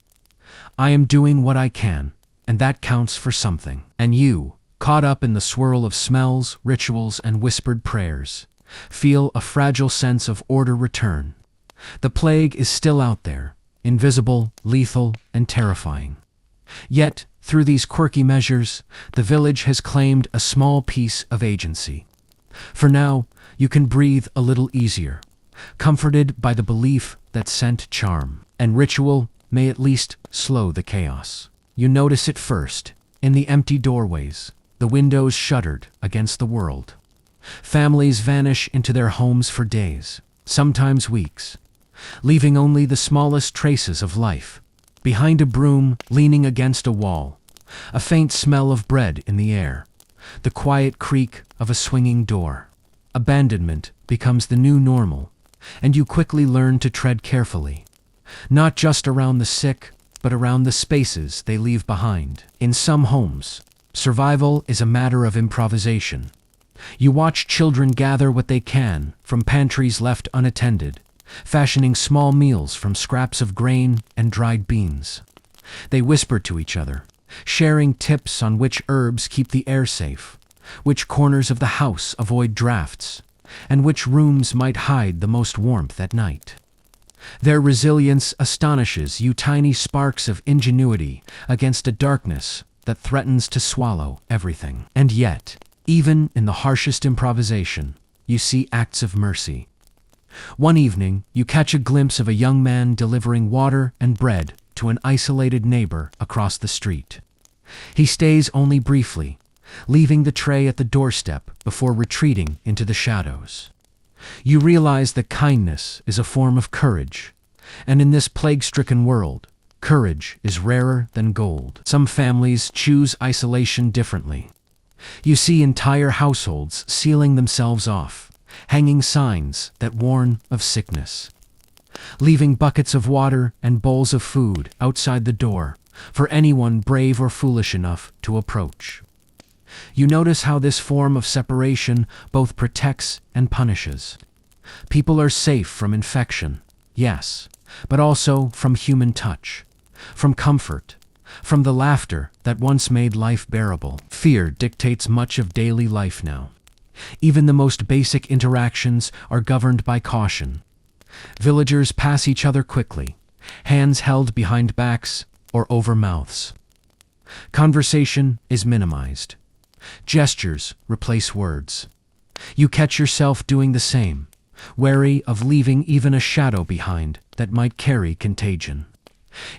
I am doing what I can, and that counts for something. And you, caught up in the swirl of smells, rituals, and whispered prayers, feel a fragile sense of order return. The plague is still out there, invisible, lethal, and terrifying. Yet, through these quirky measures, the village has claimed a small piece of agency. For now, you can breathe a little easier, comforted by the belief that scent, charm, and ritual may at least slow the chaos. You notice it first, in the empty doorways, the windows shuttered against the world. Families vanish into their homes for days, sometimes weeks, leaving only the smallest traces of life. Behind a broom, leaning against a wall, a faint smell of bread in the air, the quiet creak of a swinging door. Abandonment becomes the new normal, and you quickly learn to tread carefully, not just around the sick, but around the spaces they leave behind. In some homes, survival is a matter of improvisation. You watch children gather what they can from pantries left unattended, fashioning small meals from scraps of grain and dried beans. They whisper to each other, sharing tips on which herbs keep the air safe, which corners of the house avoid drafts, and which rooms might hide the most warmth at night. Their resilience astonishes you, tiny sparks of ingenuity against a darkness that threatens to swallow everything. And yet, even in the harshest improvisation, you see acts of mercy. One evening, you catch a glimpse of a young man delivering water and bread to an isolated neighbor across the street. He stays only briefly, leaving the tray at the doorstep before retreating into the shadows. You realize that kindness is a form of courage, and in this plague-stricken world, courage is rarer than gold. Some families choose isolation differently. You see entire households sealing themselves off, hanging signs that warn of sickness, leaving buckets of water and bowls of food outside the door for anyone brave or foolish enough to approach. You notice how this form of separation both protects and punishes. People are safe from infection, yes, but also from human touch, from comfort, from the laughter that once made life bearable. Fear dictates much of daily life now. Even the most basic interactions are governed by caution. Villagers pass each other quickly, hands held behind backs or over mouths. Conversation is minimized. Gestures replace words. You catch yourself doing the same, wary of leaving even a shadow behind that might carry contagion.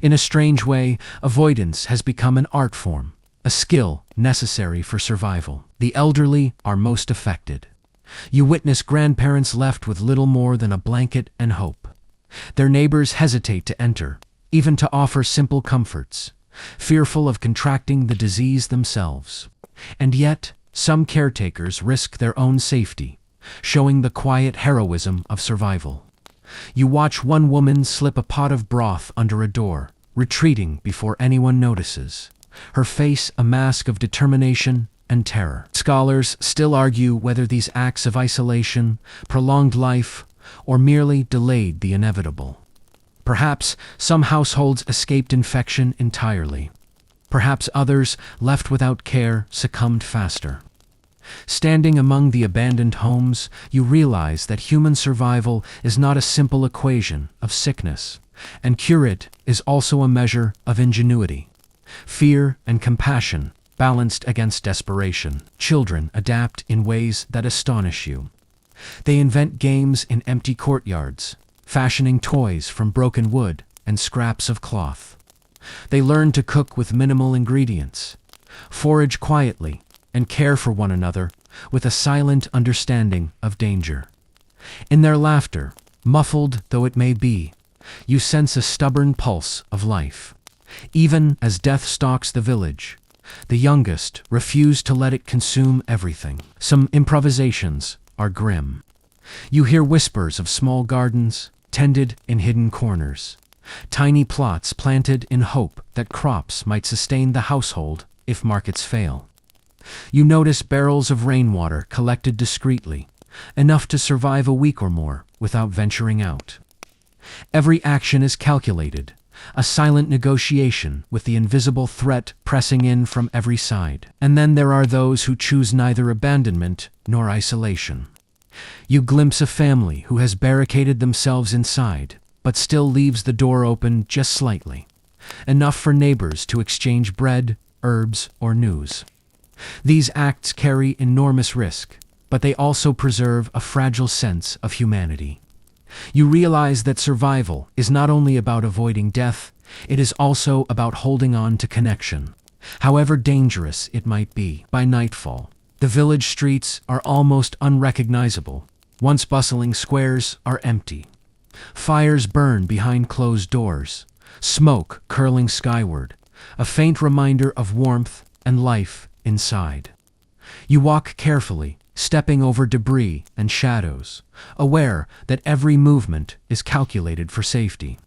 In a strange way, avoidance has become an art form, a skill necessary for survival. The elderly are most affected. You witness grandparents left with little more than a blanket and hope. Their neighbors hesitate to enter, even to offer simple comforts, fearful of contracting the disease themselves. And yet, some caretakers risk their own safety, showing the quiet heroism of survival. You watch one woman slip a pot of broth under a door, retreating before anyone notices, her face a mask of determination and terror. Scholars still argue whether these acts of isolation prolonged life or merely delayed the inevitable. Perhaps some households escaped infection entirely. Perhaps others, left without care, succumbed faster. Standing among the abandoned homes, you realize that human survival is not a simple equation of sickness, and cure it is also a measure of ingenuity. Fear and compassion balanced against desperation. Children adapt in ways that astonish you. They invent games in empty courtyards, fashioning toys from broken wood and scraps of cloth. They learn to cook with minimal ingredients, forage quietly, and care for one another with a silent understanding of danger. In their laughter, muffled though it may be, you sense a stubborn pulse of life. Even as death stalks the village, the youngest refuse to let it consume everything. Some improvisations are grim. You hear whispers of small gardens tended in hidden corners, tiny plots planted in hope that crops might sustain the household if markets fail. You notice barrels of rainwater collected discreetly, enough to survive a week or more without venturing out. Every action is calculated, a silent negotiation with the invisible threat pressing in from every side. And then there are those who choose neither abandonment nor isolation. You glimpse a family who has barricaded themselves inside, but still leaves the door open just slightly, enough for neighbors to exchange bread, herbs, or news. These acts carry enormous risk, but they also preserve a fragile sense of humanity. You realize that survival is not only about avoiding death, it is also about holding on to connection, however dangerous it might be. By nightfall, the village streets are almost unrecognizable. Once bustling squares are empty. Fires burn behind closed doors, smoke curling skyward, a faint reminder of warmth and life inside. You walk carefully, stepping over debris and shadows, aware that every movement is calculated for safety.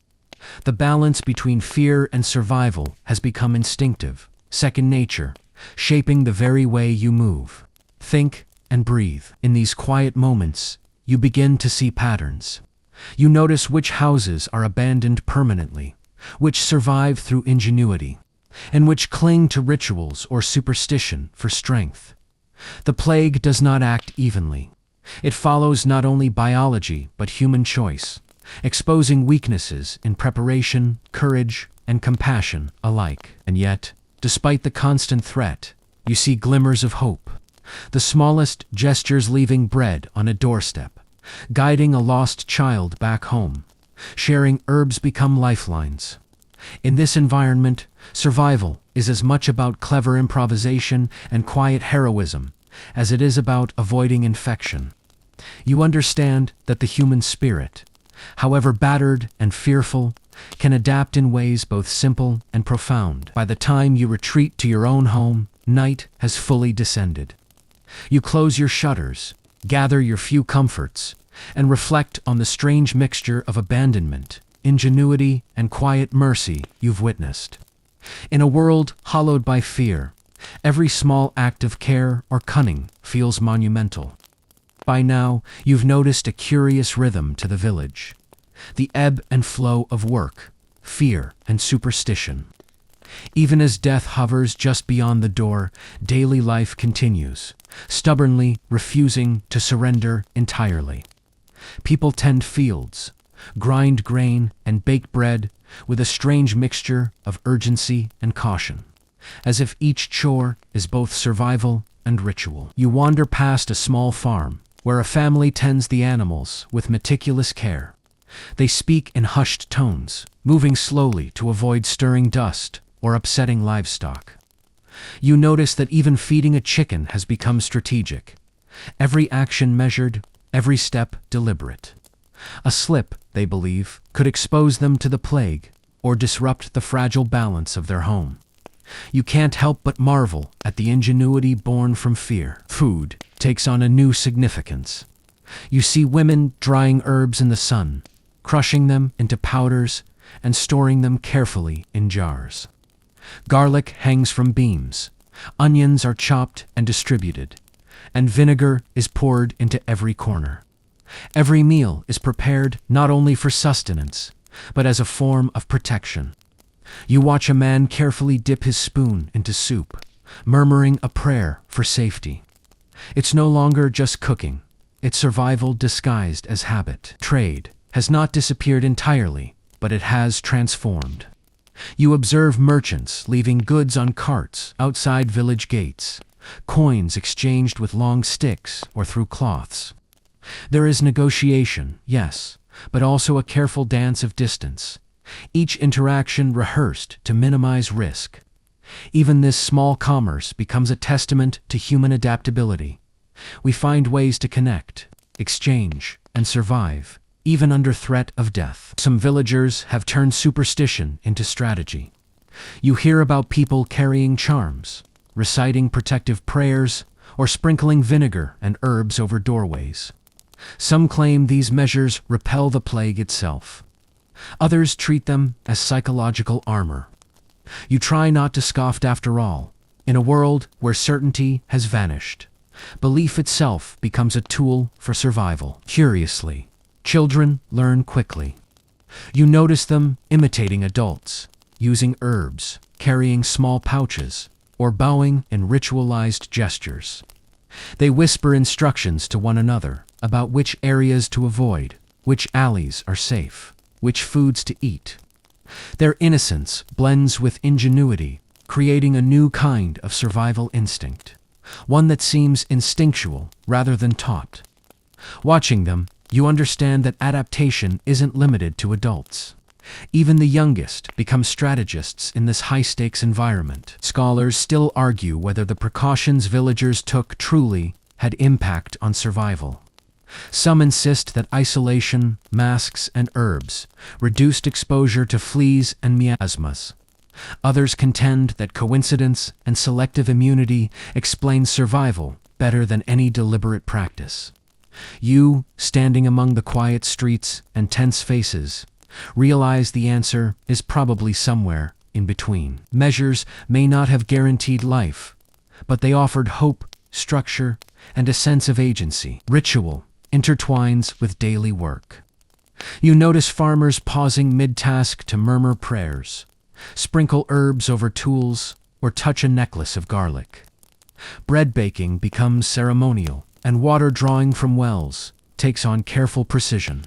The balance between fear and survival has become instinctive, second nature, shaping the very way you move, think, and breathe. In these quiet moments, you begin to see patterns. You notice which houses are abandoned permanently, which survive through ingenuity, and which cling to rituals or superstition for strength. The plague does not act evenly. It follows not only biology but human choice, exposing weaknesses in preparation, courage, and compassion alike. And yet, despite the constant threat, you see glimmers of hope. The smallest gestures, leaving bread on a doorstep, guiding a lost child back home, sharing herbs, become lifelines. In this environment, survival is as much about clever improvisation and quiet heroism as it is about avoiding infection. You understand that the human spirit, however battered and fearful, can adapt in ways both simple and profound. By the time you retreat to your own home, night has fully descended. You close your shutters, gather your few comforts, and reflect on the strange mixture of abandonment, ingenuity, and quiet mercy you've witnessed. In a world hollowed by fear, every small act of care or cunning feels monumental. By now, you've noticed a curious rhythm to the village, the ebb and flow of work, fear, and superstition. Even as death hovers just beyond the door, daily life continues, stubbornly refusing to surrender entirely. People tend fields, grind grain, and bake bread with a strange mixture of urgency and caution, as if each chore is both survival and ritual. You wander past a small farm, where a family tends the animals with meticulous care. They speak in hushed tones, moving slowly to avoid stirring dust or upsetting livestock. You notice that even feeding a chicken has become strategic, every action measured, every step deliberate. A slip, they believe, could expose them to the plague or disrupt the fragile balance of their home. You can't help but marvel at the ingenuity born from fear. Food takes on a new significance. You see women drying herbs in the sun, crushing them into powders, and storing them carefully in jars. Garlic hangs from beams, onions are chopped and distributed, and vinegar is poured into every corner. Every meal is prepared not only for sustenance, but as a form of protection. You watch a man carefully dip his spoon into soup, murmuring a prayer for safety. It's no longer just cooking. It's survival disguised as habit. Trade has not disappeared entirely, but it has transformed. You observe merchants leaving goods on carts outside village gates, coins exchanged with long sticks or through cloths. There is negotiation, yes, but also a careful dance of distance, each interaction rehearsed to minimize risk. Even this small commerce becomes a testament to human adaptability. We find ways to connect, exchange, and survive, even under threat of death. Some villagers have turned superstition into strategy. You hear about people carrying charms, reciting protective prayers, or sprinkling vinegar and herbs over doorways. Some claim these measures repel the plague itself. Others treat them as psychological armor. You try not to scoff after all. In a world where certainty has vanished, belief itself becomes a tool for survival. Curiously, children learn quickly. You notice them imitating adults, using herbs, carrying small pouches, or bowing in ritualized gestures. They whisper instructions to one another about which areas to avoid, which alleys are safe, which foods to eat. Their innocence blends with ingenuity, creating a new kind of survival instinct, one that seems instinctual rather than taught. Watching them, you understand that adaptation isn't limited to adults. Even the youngest become strategists in this high-stakes environment. Scholars still argue whether the precautions villagers took truly had impact on survival. Some insist that isolation, masks, and herbs reduced exposure to fleas and miasmas. Others contend that coincidence and selective immunity explain survival better than any deliberate practice. You, standing among the quiet streets and tense faces, realize the answer is probably somewhere in between. Measures may not have guaranteed life, but they offered hope, structure, and a sense of agency. Ritual intertwines with daily work. You notice farmers pausing mid-task to murmur prayers, sprinkle herbs over tools, or touch a necklace of garlic. Bread baking becomes ceremonial, and water drawing from wells takes on careful precision.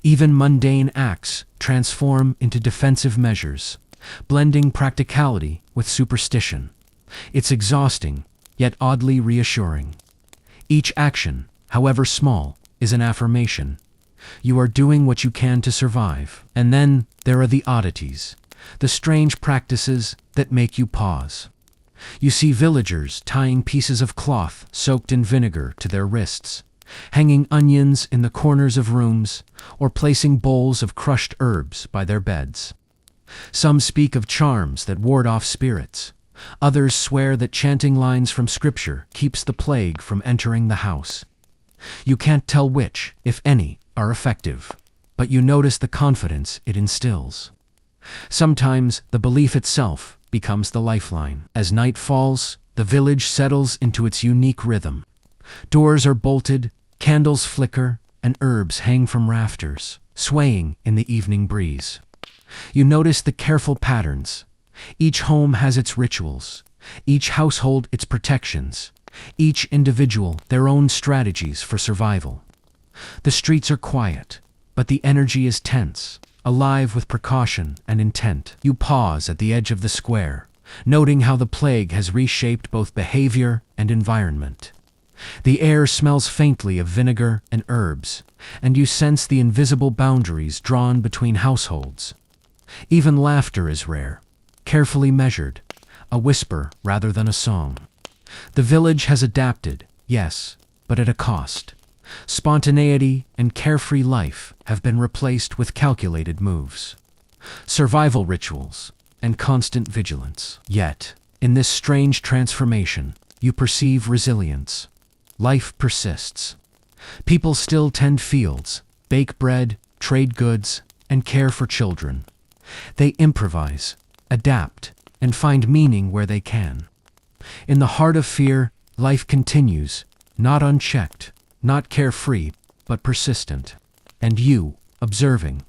Even mundane acts transform into defensive measures, blending practicality with superstition. It's exhausting, yet oddly reassuring. Each action, however small, is an affirmation. You are doing what you can to survive. And then there are the oddities, the strange practices that make you pause. You see villagers tying pieces of cloth soaked in vinegar to their wrists, hanging onions in the corners of rooms, or placing bowls of crushed herbs by their beds. Some speak of charms that ward off spirits. Others swear that chanting lines from scripture keeps the plague from entering the house. You can't tell which, if any, are effective, but you notice the confidence it instills. Sometimes the belief itself becomes the lifeline. As night falls, the village settles into its unique rhythm. Doors are bolted, candles flicker, and herbs hang from rafters, swaying in the evening breeze. You notice the careful patterns. Each home has its rituals, each household its protections, each individual their own strategies for survival. The streets are quiet, but the energy is tense, alive with precaution and intent. You pause at the edge of the square, noting how the plague has reshaped both behavior and environment. The air smells faintly of vinegar and herbs, and you sense the invisible boundaries drawn between households. Even laughter is rare, carefully measured, a whisper rather than a song. The village has adapted, yes, but at a cost. Spontaneity and carefree life have been replaced with calculated moves, survival rituals, and constant vigilance. Yet, in this strange transformation, you perceive resilience. Life persists. People still tend fields, bake bread, trade goods, and care for children. They improvise, adapt, and find meaning where they can. In the heart of fear, life continues, not unchecked, not carefree, but persistent. And you, observing,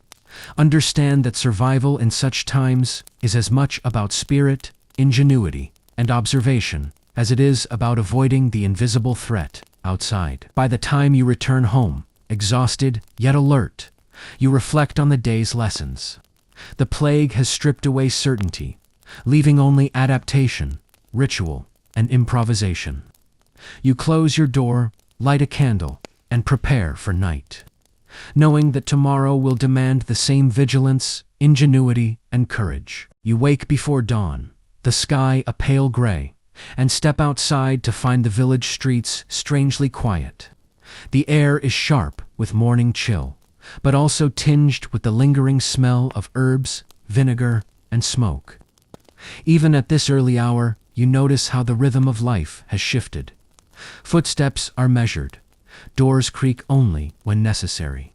understand that survival in such times is as much about spirit, ingenuity, and observation as it is about avoiding the invisible threat outside. By the time you return home, exhausted yet alert, you reflect on the day's lessons. The plague has stripped away certainty, leaving only adaptation, ritual, and improvisation. You close your door, light a candle, and prepare for night, knowing that tomorrow will demand the same vigilance, ingenuity, and courage. You wake before dawn, the sky a pale gray, and step outside to find the village streets strangely quiet. The air is sharp with morning chill, but also tinged with the lingering smell of herbs, vinegar, and smoke. Even at this early hour, you notice how the rhythm of life has shifted. Footsteps are measured, doors creak only when necessary,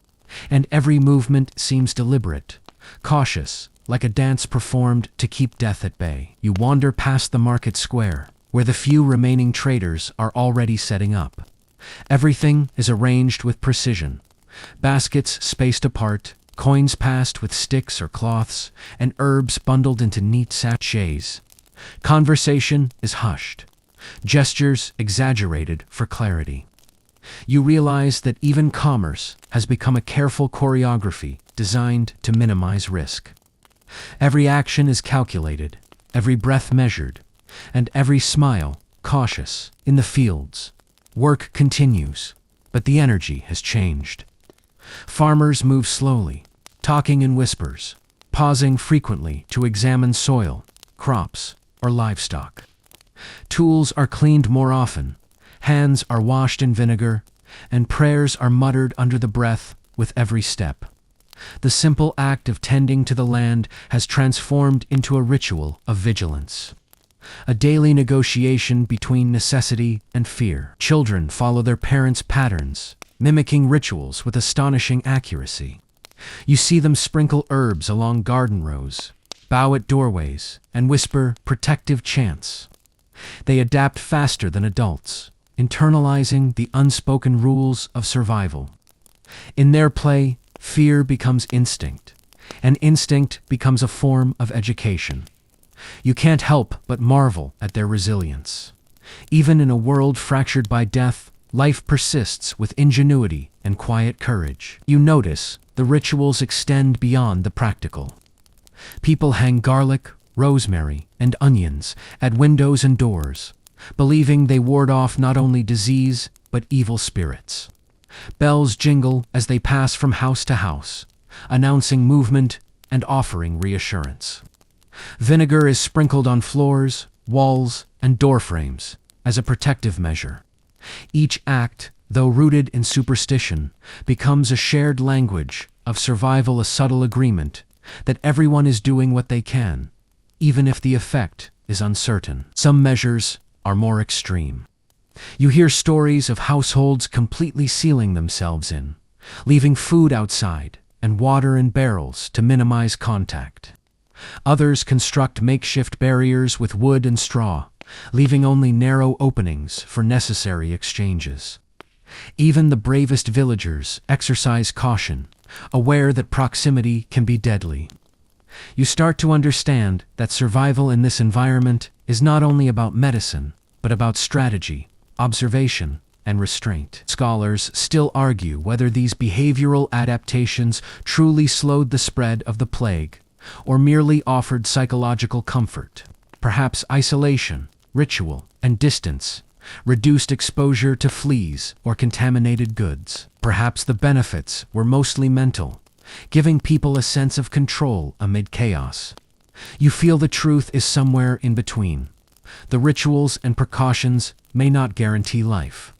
and every movement seems deliberate, cautious, like a dance performed to keep death at bay. You wander past the market square, where the few remaining traders are already setting up. Everything is arranged with precision. Baskets spaced apart, coins passed with sticks or cloths, and herbs bundled into neat sachets. Conversation is hushed, gestures exaggerated for clarity. You realize that even commerce has become a careful choreography designed to minimize risk. Every action is calculated, every breath measured, and every smile cautious. In the fields, work continues, but the energy has changed. Farmers move slowly, talking in whispers, pausing frequently to examine soil, crops, or livestock. Tools are cleaned more often, hands are washed in vinegar, and prayers are muttered under the breath with every step. The simple act of tending to the land has transformed into a ritual of vigilance, a daily negotiation between necessity and fear. Children follow their parents' patterns, mimicking rituals with astonishing accuracy. You see them sprinkle herbs along garden rows, bow at doorways, and whisper protective chants. They adapt faster than adults, internalizing the unspoken rules of survival. In their play, fear becomes instinct, and instinct becomes a form of education. You can't help but marvel at their resilience. Even in a world fractured by death, life persists with ingenuity and quiet courage. You notice the rituals extend beyond the practical. People hang garlic, rosemary, and onions at windows and doors, believing they ward off not only disease but evil spirits. Bells jingle as they pass from house to house, announcing movement and offering reassurance. Vinegar is sprinkled on floors, walls, and door frames as a protective measure. Each act, though rooted in superstition, becomes a shared language of survival, a subtle agreement that everyone is doing what they can, even if the effect is uncertain. Some measures are more extreme. You hear stories of households completely sealing themselves in, leaving food outside and water in barrels to minimize contact. Others construct makeshift barriers with wood and straw, leaving only narrow openings for necessary exchanges. Even the bravest villagers exercise caution, aware that proximity can be deadly. You start to understand that survival in this environment is not only about medicine, but about strategy, observation, and restraint. Scholars still argue whether these behavioral adaptations truly slowed the spread of the plague, or merely offered psychological comfort. Perhaps isolation, ritual, and distance reduced exposure to fleas or contaminated goods. Perhaps the benefits were mostly mental, giving people a sense of control amid chaos. You feel the truth is somewhere in between. The rituals and precautions may not guarantee life,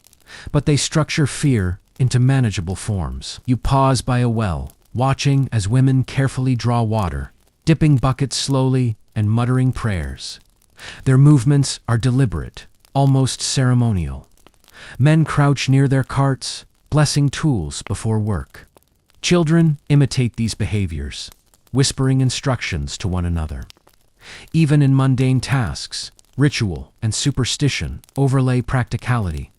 but they structure fear into manageable forms. You pause by a well, watching as women carefully draw water, dipping buckets slowly and muttering prayers. Their movements are deliberate, almost ceremonial. Men crouch near their carts, blessing tools before work. Children imitate these behaviors, whispering instructions to one another. Even in mundane tasks, ritual and superstition overlay practicality,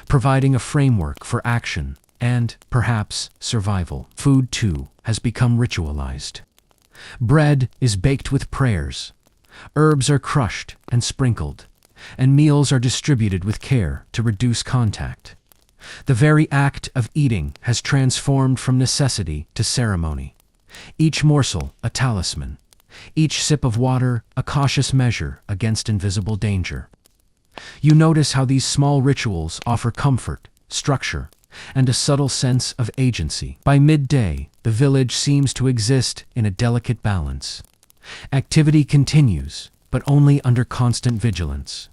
providing a framework for action and, perhaps, survival. Food, too, has become ritualized. Bread is baked with prayers. Herbs are crushed and sprinkled, and meals are distributed with care to reduce contact. The very act of eating has transformed from necessity to ceremony. Each morsel a talisman, each sip of water a cautious measure against invisible danger. You notice how these small rituals offer comfort, structure, and a subtle sense of agency. By midday, the village seems to exist in a delicate balance. Activity continues, but only under constant vigilance.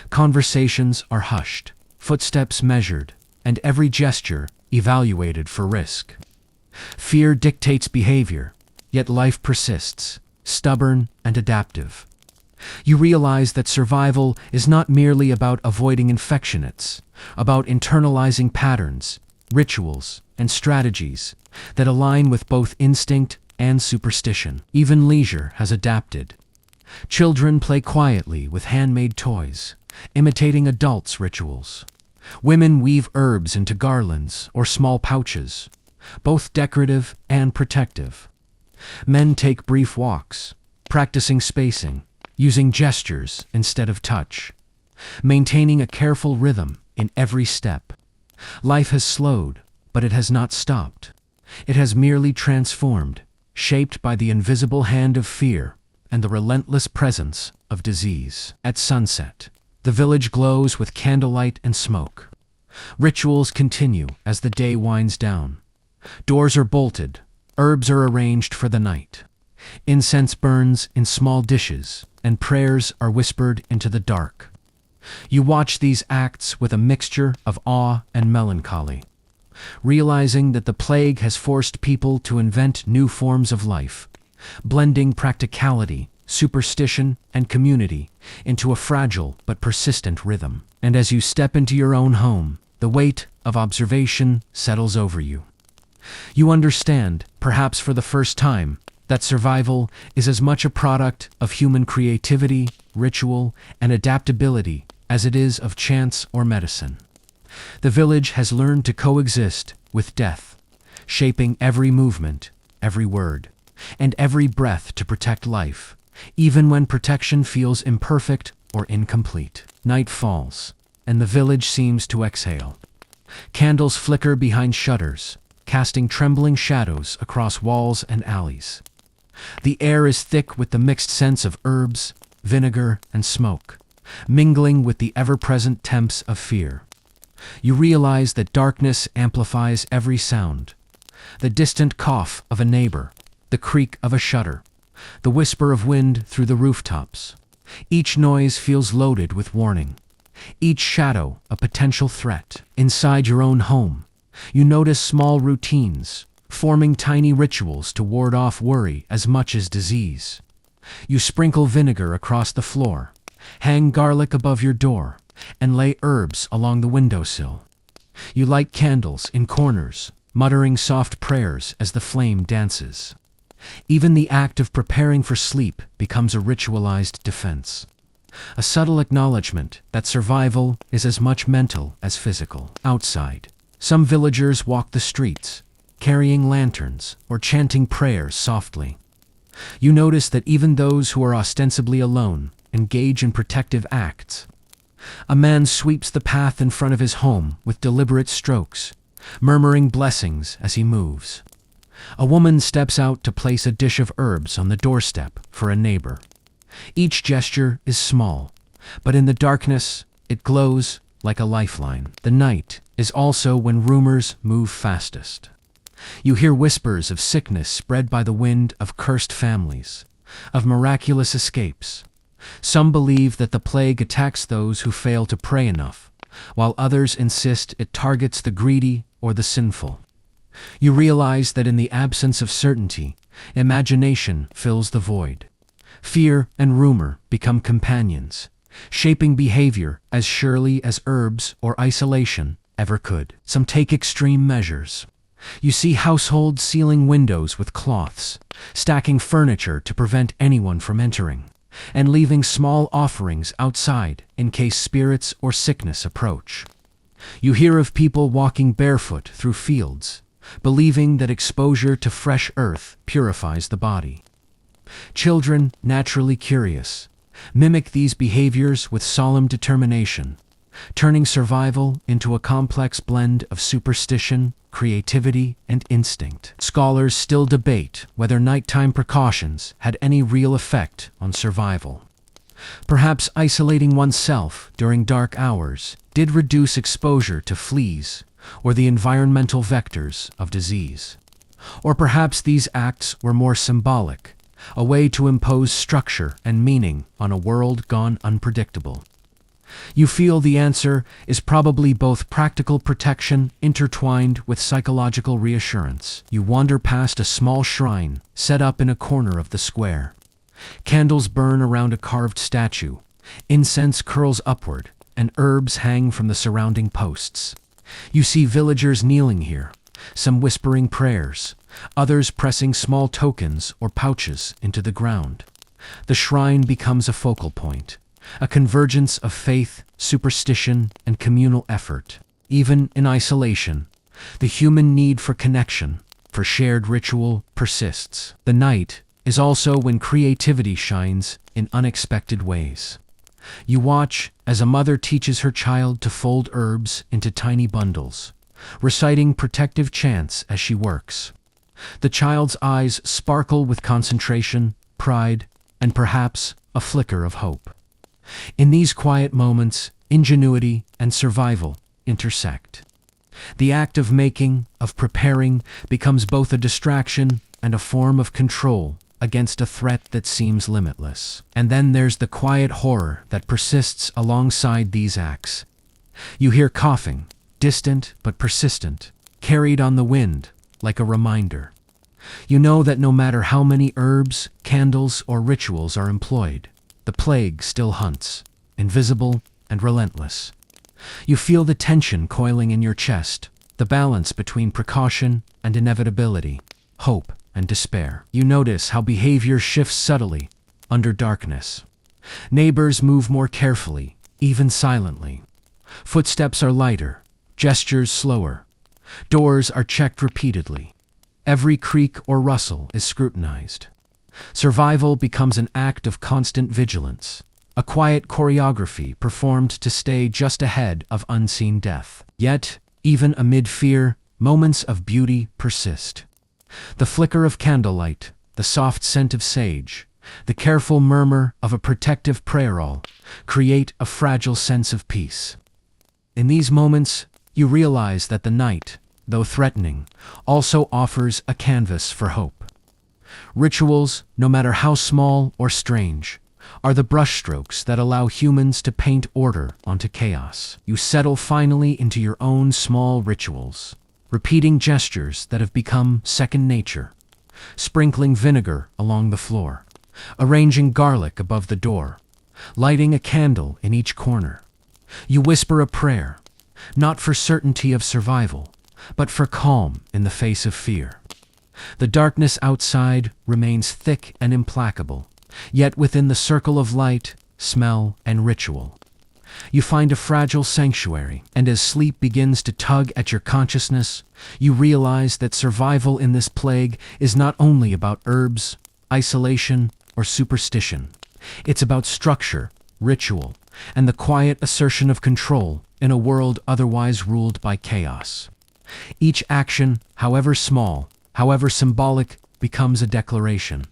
Conversations are hushed, footsteps measured, and every gesture evaluated for risk. Fear dictates behavior, yet life persists, stubborn and adaptive. You realize that survival is not merely about avoiding infection, it's about internalizing patterns, rituals, and strategies that align with both instinct and superstition. Even leisure has adapted. Children play quietly with handmade toys, imitating adults' rituals. Women weave herbs into garlands or small pouches, both decorative and protective. Men take brief walks, practicing spacing, using gestures instead of touch, maintaining a careful rhythm in every step. Life has slowed, but it has not stopped. It has merely transformed, shaped by the invisible hand of fear and the relentless presence of disease. At sunset, the village glows with candlelight and smoke. Rituals continue as the day winds down. Doors are bolted, herbs are arranged for the night. Incense burns in small dishes, and prayers are whispered into the dark. You watch these acts with a mixture of awe and melancholy, realizing that the plague has forced people to invent new forms of life, blending practicality, superstition, and community into a fragile but persistent rhythm. And as you step into your own home, the weight of observation settles over you. You understand, perhaps for the first time, that survival is as much a product of human creativity, ritual, and adaptability as it is of chance or medicine. The village has learned to coexist with death, shaping every movement, every word, and every breath to protect life, even when protection feels imperfect or incomplete. Night falls, and the village seems to exhale. Candles flicker behind shutters, casting trembling shadows across walls and alleys. The air is thick with the mixed scents of herbs, vinegar, and smoke, mingling with the ever-present temps of fear. You realize that darkness amplifies every sound. The distant cough of a neighbor, the creak of a shutter, the whisper of wind through the rooftops. Each noise feels loaded with warning. Each shadow a potential threat. Inside your own home, you notice small routines, forming tiny rituals to ward off worry as much as disease. You sprinkle vinegar across the floor, hang garlic above your door, and lay herbs along the windowsill. You light candles in corners, muttering soft prayers as the flame dances. Even the act of preparing for sleep becomes a ritualized defense, a subtle acknowledgement that survival is as much mental as physical. Outside, some villagers walk the streets, carrying lanterns or chanting prayers softly. You notice that even those who are ostensibly alone engage in protective acts. A man sweeps the path in front of his home with deliberate strokes, murmuring blessings as he moves. A woman steps out to place a dish of herbs on the doorstep for a neighbor. Each gesture is small, but in the darkness, it glows like a lifeline. The night is also when rumors move fastest. You hear whispers of sickness spread by the wind, of cursed families, of miraculous escapes. Some believe that the plague attacks those who fail to pray enough, while others insist it targets the greedy or the sinful. You realize that in the absence of certainty, imagination fills the void. Fear and rumor become companions, shaping behavior as surely as herbs or isolation ever could. Some take extreme measures. You see households sealing windows with cloths, stacking furniture to prevent anyone from entering, and leaving small offerings outside in case spirits or sickness approach. You hear of people walking barefoot through fields, believing that exposure to fresh earth purifies the body. Children, naturally curious, Mimic these behaviors with solemn determination, turning survival into a complex blend of superstition, creativity, and instinct. Scholars still debate whether nighttime precautions had any real effect on survival. Perhaps isolating oneself during dark hours did reduce exposure to fleas or the environmental vectors of disease. Or perhaps these acts were more symbolic, a way to impose structure and meaning on a world gone unpredictable. You feel the answer is probably both practical protection intertwined with psychological reassurance. You wander past a small shrine set up in a corner of the square. Candles burn around a carved statue, incense curls upward, and herbs hang from the surrounding posts. You see villagers kneeling here, some whispering prayers, others pressing small tokens or pouches into the ground. The shrine becomes a focal point, a convergence of faith, superstition, and communal effort. Even in isolation, the human need for connection, for shared ritual, persists. The night is also when creativity shines in unexpected ways. You watch as a mother teaches her child to fold herbs into tiny bundles, reciting protective chants as she works. The child's eyes sparkle with concentration, pride, and perhaps a flicker of hope. In these quiet moments, ingenuity and survival intersect. The act of making, of preparing, becomes both a distraction and a form of control against a threat that seems limitless. And then there's the quiet horror that persists alongside these acts. You hear coughing, distant but persistent, carried on the wind like a reminder. You know that no matter how many herbs, candles, or rituals are employed, the plague still hunts, invisible and relentless. You feel the tension coiling in your chest, the balance between precaution and inevitability, hope and despair. You notice how behavior shifts subtly under darkness. Neighbors move more carefully, even silently. Footsteps are lighter, gestures slower. Doors are checked repeatedly. Every creak or rustle is scrutinized. Survival becomes an act of constant vigilance, a quiet choreography performed to stay just ahead of unseen death. Yet, even amid fear, moments of beauty persist. The flicker of candlelight, the soft scent of sage, the careful murmur of a protective prayerall create a fragile sense of peace. In these moments, you realize that the night, though threatening, also offers a canvas for hope. Rituals, no matter how small or strange, are the brushstrokes that allow humans to paint order onto chaos. You settle finally into your own small rituals, repeating gestures that have become second nature, sprinkling vinegar along the floor, arranging garlic above the door, lighting a candle in each corner. You whisper a prayer, not for certainty of survival, but for calm in the face of fear. The darkness outside remains thick and implacable, yet within the circle of light, smell, and ritual, you find a fragile sanctuary, and as sleep begins to tug at your consciousness, you realize that survival in this plague is not only about herbs, isolation, or superstition. It's about structure, ritual, and the quiet assertion of control in a world otherwise ruled by chaos. Each action, however small, however symbolic, becomes a declaration.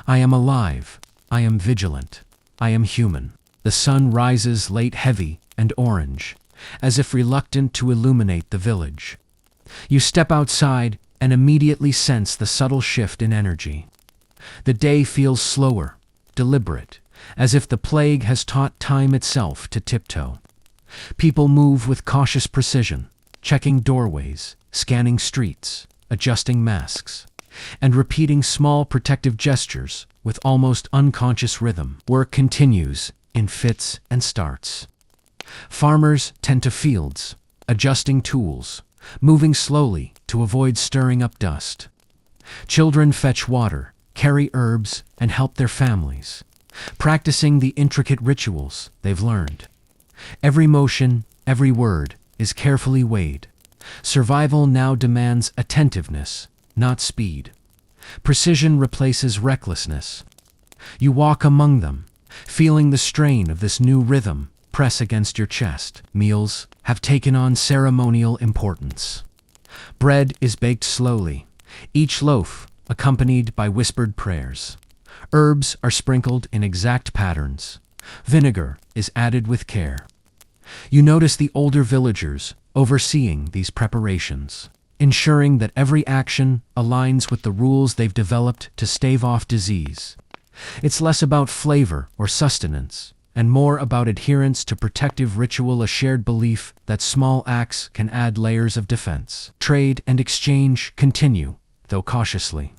I am alive. I am vigilant. I am human. The sun rises late heavy and orange, as if reluctant to illuminate the village. You step outside and immediately sense the subtle shift in energy. The day feels slower, deliberate, as if the plague has taught time itself to tiptoe. People move with cautious precision, checking doorways, scanning streets, adjusting masks, and repeating small protective gestures with almost unconscious rhythm. Work continues in fits and starts. Farmers tend to fields, adjusting tools, moving slowly to avoid stirring up dust. Children fetch water, carry herbs, and help their families, practicing the intricate rituals they've learned. Every motion, every word is carefully weighed. Survival now demands attentiveness, not speed. Precision replaces recklessness. You walk among them, feeling the strain of this new rhythm press against your chest. Meals have taken on ceremonial importance. Bread is baked slowly, each loaf accompanied by whispered prayers. Herbs are sprinkled in exact patterns. Vinegar is added with care. You notice the older villagers overseeing these preparations, ensuring that every action aligns with the rules they've developed to stave off disease. It's less about flavor or sustenance, and more about adherence to protective ritual, a shared belief that small acts can add layers of defense. Trade and exchange continue, though cautiously.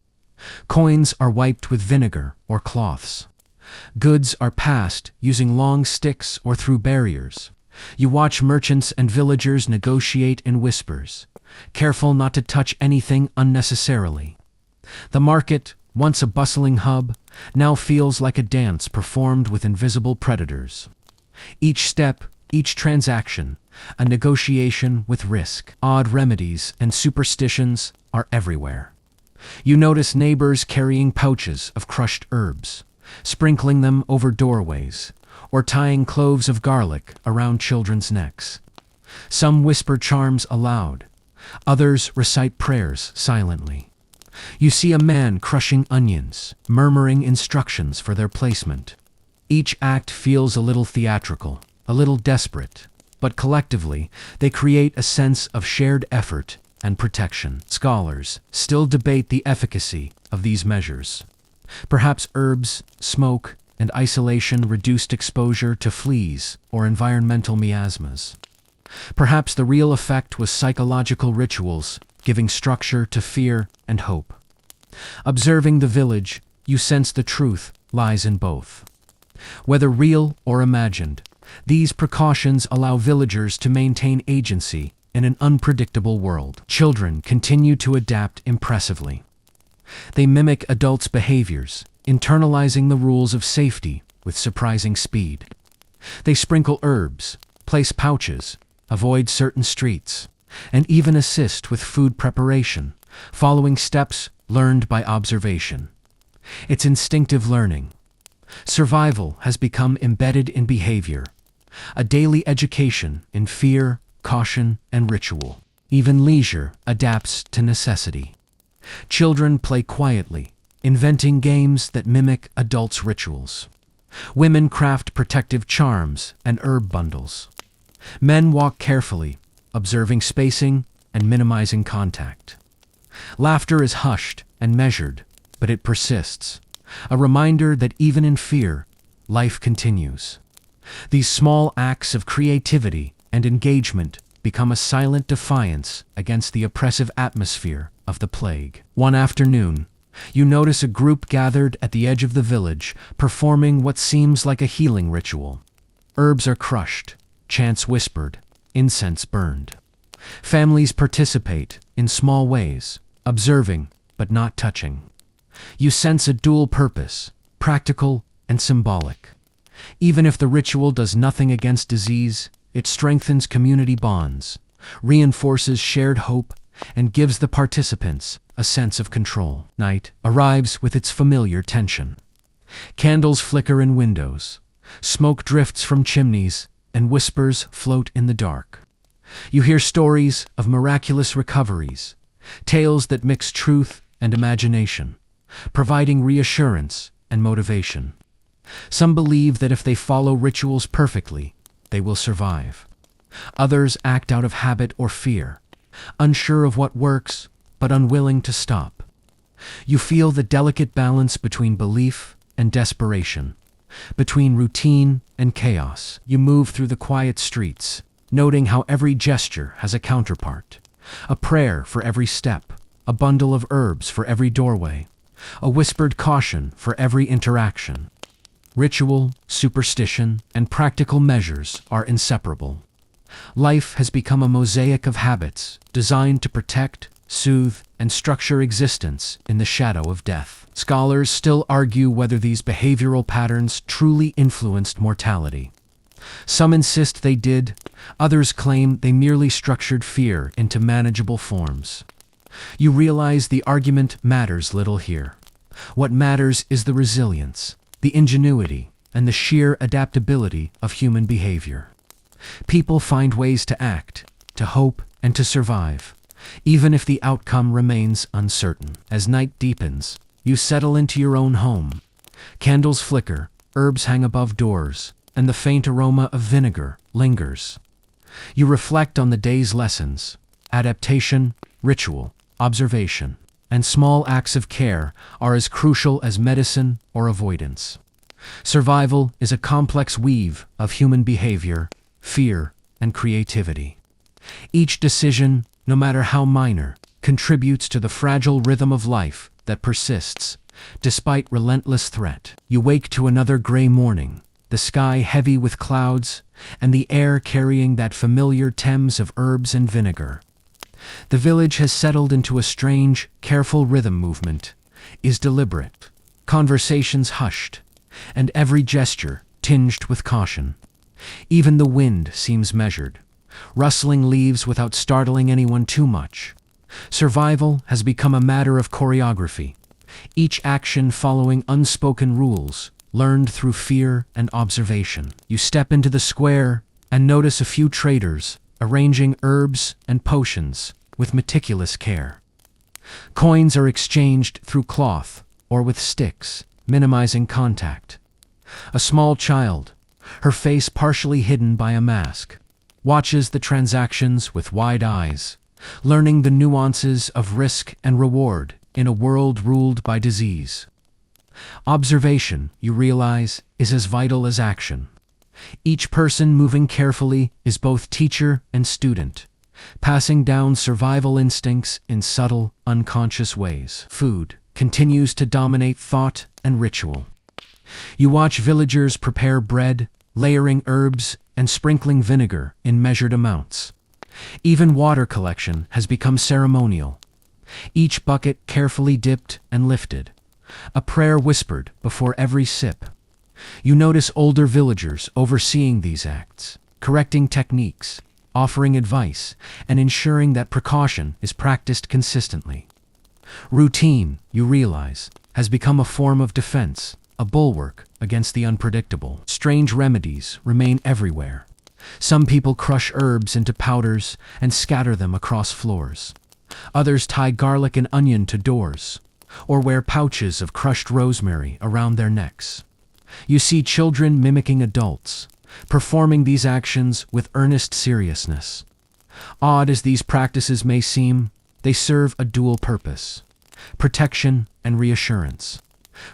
Coins are wiped with vinegar or cloths. Goods are passed using long sticks or through barriers. You watch merchants and villagers negotiate in whispers, careful not to touch anything unnecessarily. The market, once a bustling hub, now feels like a dance performed with invisible predators. Each step, each transaction, a negotiation with risk. Odd remedies and superstitions are everywhere. You notice neighbors carrying pouches of crushed herbs, sprinkling them over doorways, or tying cloves of garlic around children's necks. Some whisper charms aloud, others recite prayers silently. You see a man crushing onions, murmuring instructions for their placement. Each act feels a little theatrical, a little desperate, but collectively they create a sense of shared effort and protection. Scholars still debate the efficacy of these measures. Perhaps herbs, smoke, and isolation reduced exposure to fleas or environmental miasmas. Perhaps the real effect was psychological rituals, giving structure to fear and hope. Observing the village, you sense the truth lies in both. Whether real or imagined, these precautions allow villagers to maintain agency in an unpredictable world. Children continue to adapt impressively. They mimic adults' behaviors, internalizing the rules of safety with surprising speed. They sprinkle herbs, place pouches, avoid certain streets, and even assist with food preparation, following steps learned by observation. It's instinctive learning. Survival has become embedded in behavior, a daily education in fear, caution, and ritual. Even leisure adapts to necessity. Children play quietly, inventing games that mimic adults' rituals. Women craft protective charms and herb bundles. Men walk carefully, observing spacing and minimizing contact. Laughter is hushed and measured, but it persists, a reminder that even in fear, life continues. These small acts of creativity and engagement become a silent defiance against the oppressive atmosphere of the plague. One afternoon, you notice a group gathered at the edge of the village, performing what seems like a healing ritual. Herbs are crushed, chants whispered, incense burned. Families participate in small ways, observing but not touching. You sense a dual purpose, practical and symbolic. Even if the ritual does nothing against disease, it strengthens community bonds, reinforces shared hope, and gives the participants a sense of control. Night arrives with its familiar tension. Candles flicker in windows, smoke drifts from chimneys, and whispers float in the dark. You hear stories of miraculous recoveries, tales that mix truth and imagination, providing reassurance and motivation. Some believe that if they follow rituals perfectly, they will survive. Others act out of habit or fear, unsure of what works, but unwilling to stop. You feel the delicate balance between belief and desperation, between routine and chaos. You move through the quiet streets, noting how every gesture has a counterpart. A prayer for every step, a bundle of herbs for every doorway, a whispered caution for every interaction. Ritual, superstition, and practical measures are inseparable. Life has become a mosaic of habits designed to protect, soothe, and structure existence in the shadow of death. Scholars still argue whether these behavioral patterns truly influenced mortality. Some insist they did, others claim they merely structured fear into manageable forms. You realize the argument matters little here. What matters is the resilience, the ingenuity, and the sheer adaptability of human behavior. People find ways to act, to hope, and to survive, even if the outcome remains uncertain. As night deepens, you settle into your own home. Candles flicker, herbs hang above doors, and the faint aroma of vinegar lingers. You reflect on the day's lessons: adaptation, ritual, observation, and small acts of care are as crucial as medicine or avoidance. Survival is a complex weave of human behavior, fear, and creativity. Each decision, no matter how minor, contributes to the fragile rhythm of life that persists, despite relentless threat. You wake to another gray morning, the sky heavy with clouds, and the air carrying that familiar Thames of herbs and vinegar. The village has settled into a strange, careful rhythm. Movement is deliberate, conversations hushed, and every gesture tinged with caution. Even the wind seems measured, rustling leaves without startling anyone too much. Survival has become a matter of choreography, each action following unspoken rules, learned through fear and observation. You step into the square and notice a few traders arranging herbs and potions with meticulous care. Coins are exchanged through cloth or with sticks, minimizing contact. A small child, her face partially hidden by a mask, watches the transactions with wide eyes, learning the nuances of risk and reward in a world ruled by disease. Observation, you realize, is as vital as action. Each person moving carefully is both teacher and student, passing down survival instincts in subtle, unconscious ways. Food continues to dominate thought and ritual. You watch villagers prepare bread, layering herbs and sprinkling vinegar in measured amounts. Even water collection has become ceremonial, each bucket carefully dipped and lifted, a prayer whispered before every sip. You notice older villagers overseeing these acts, correcting techniques, offering advice, and ensuring that precaution is practiced consistently. Routine, you realize, has become a form of defense, a bulwark against the unpredictable. Strange remedies remain everywhere. Some people crush herbs into powders and scatter them across floors. Others tie garlic and onion to doors, or wear pouches of crushed rosemary around their necks. You see children mimicking adults, performing these actions with earnest seriousness. Odd as these practices may seem, they serve a dual purpose: protection and reassurance.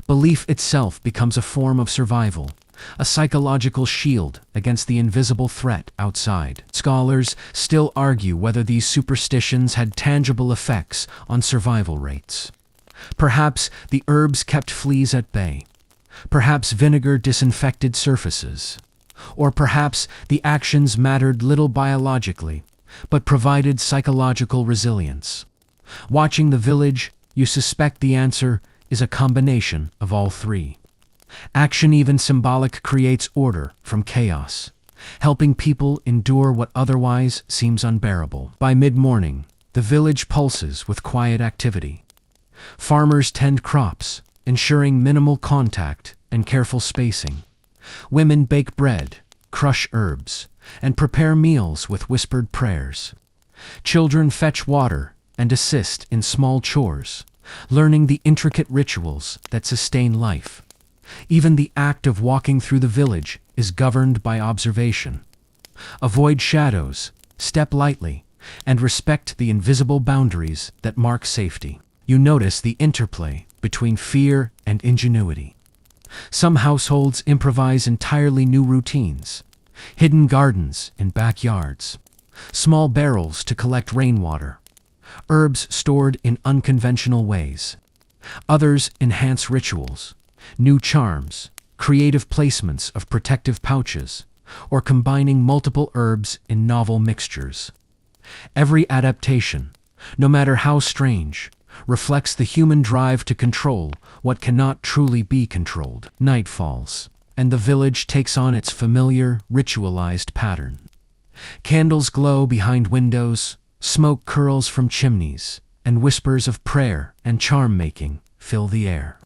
Belief itself becomes a form of survival, a psychological shield against the invisible threat outside. Scholars still argue whether these superstitions had tangible effects on survival rates. Perhaps the herbs kept fleas at bay. Perhaps vinegar disinfected surfaces. Or perhaps the actions mattered little biologically, but provided psychological resilience. Watching the village, you suspect the answer is a combination of all three. Action, even symbolic, creates order from chaos, helping people endure what otherwise seems unbearable. By mid-morning, the village pulses with quiet activity. Farmers tend crops, ensuring minimal contact and careful spacing. Women bake bread, crush herbs, and prepare meals with whispered prayers. Children fetch water and assist in small chores, learning the intricate rituals that sustain life. Even the act of walking through the village is governed by observation. Avoid shadows, step lightly, and respect the invisible boundaries that mark safety. You notice the interplay between fear and ingenuity. Some households improvise entirely new routines: hidden gardens in backyards, small barrels to collect rainwater, herbs stored in unconventional ways. Others enhance rituals, new charms, creative placements of protective pouches, or combining multiple herbs in novel mixtures. Every adaptation, no matter how strange, reflects the human drive to control what cannot truly be controlled. Night falls, and the village takes on its familiar, ritualized pattern. Candles glow behind windows, smoke curls from chimneys, and whispers of prayer and charm-making fill the air.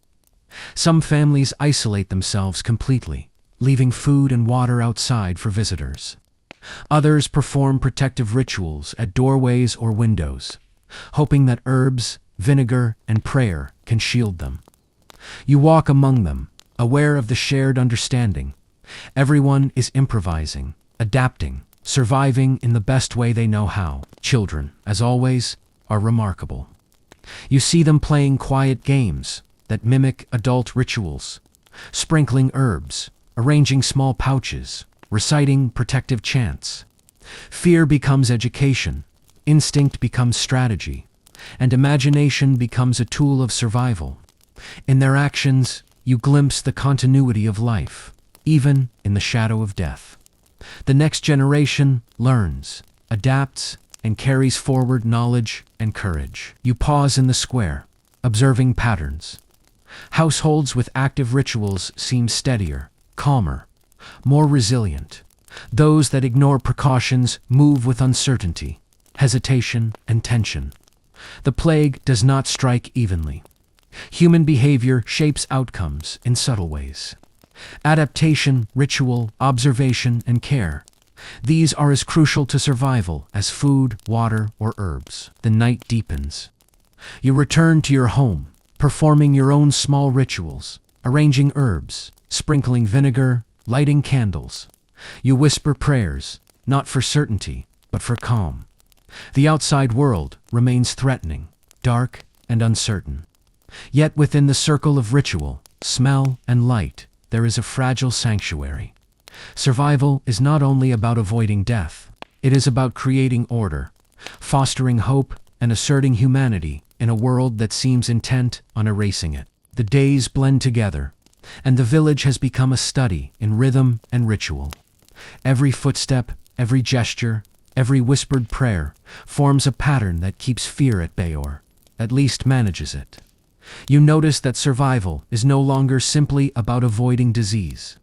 Some families isolate themselves completely, leaving food and water outside for visitors. Others perform protective rituals at doorways or windows, hoping that herbs, vinegar, and prayer can shield them. You walk among them, aware of the shared understanding. Everyone is improvising, adapting, surviving in the best way they know how. Children, as always, are remarkable. You see them playing quiet games that mimic adult rituals, sprinkling herbs, arranging small pouches, reciting protective chants. Fear becomes education, instinct becomes strategy, and imagination becomes a tool of survival. In their actions, you glimpse the continuity of life, even in the shadow of death. The next generation learns, adapts, and carries forward knowledge and courage. You pause in the square, observing patterns. Households with active rituals seem steadier, calmer, more resilient. Those that ignore precautions move with uncertainty, hesitation, and tension. The plague does not strike evenly. Human behavior shapes outcomes in subtle ways. Adaptation, ritual, observation, and care. These are as crucial to survival as food, water, or herbs. The night deepens. You return to your home, performing your own small rituals, arranging herbs, sprinkling vinegar, lighting candles. You whisper prayers, not for certainty, but for calm. The outside world remains threatening, dark, and uncertain. Yet within the circle of ritual, smell, and light, there is a fragile sanctuary. Survival is not only about avoiding death, it is about creating order, fostering hope, and asserting humanity in a world that seems intent on erasing it. The days blend together, and the village has become a study in rhythm and ritual. Every footstep, every gesture, every whispered prayer forms a pattern that keeps fear at bay or, at least, manages it. You notice that survival is no longer simply about avoiding disease.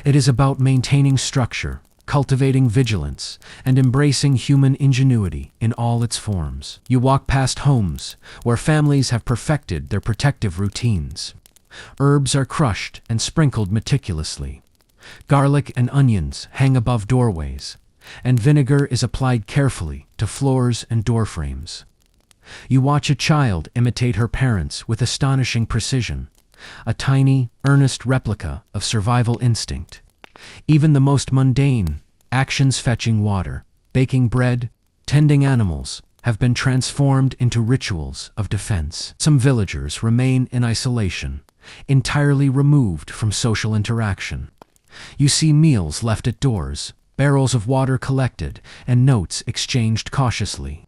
It is about maintaining structure, cultivating vigilance, and embracing human ingenuity in all its forms. You walk past homes where families have perfected their protective routines. Herbs are crushed and sprinkled meticulously. Garlic and onions hang above doorways, and vinegar is applied carefully to floors and door frames. You watch a child imitate her parents with astonishing precision, a tiny, earnest replica of survival instinct. Even the most mundane actions, fetching water, baking bread, tending animals, have been transformed into rituals of defense. Some villagers remain in isolation, entirely removed from social interaction. You see meals left at doors, barrels of water collected, and notes exchanged cautiously.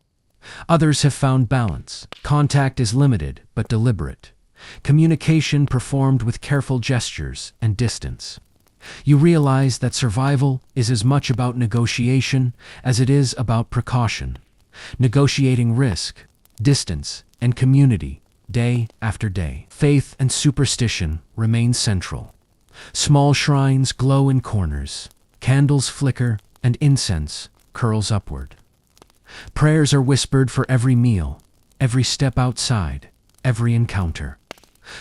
Others have found balance. Contact is limited but deliberate. Communication performed with careful gestures and distance. You realize that survival is as much about negotiation as it is about precaution, negotiating risk, distance, and community day after day. Faith and superstition remain central. Small shrines glow in corners, candles flicker, and incense curls upward. Prayers are whispered for every meal, every step outside, every encounter.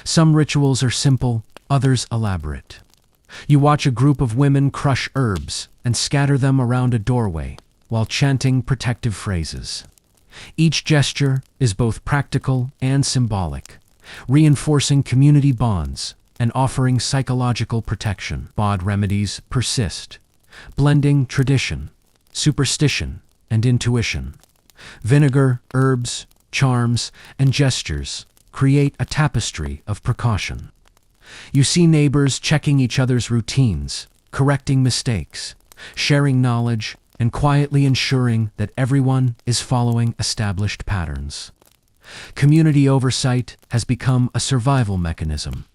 Some rituals are simple, others elaborate. You watch a group of women crush herbs and scatter them around a doorway while chanting protective phrases. Each gesture is both practical and symbolic, reinforcing community bonds and offering psychological protection. Odd remedies persist, blending tradition, superstition, and intuition. Vinegar, herbs, charms, and gestures create a tapestry of precaution. You see neighbors checking each other's routines, correcting mistakes, sharing knowledge, and quietly ensuring that everyone is following established patterns. Community oversight has become a survival mechanism,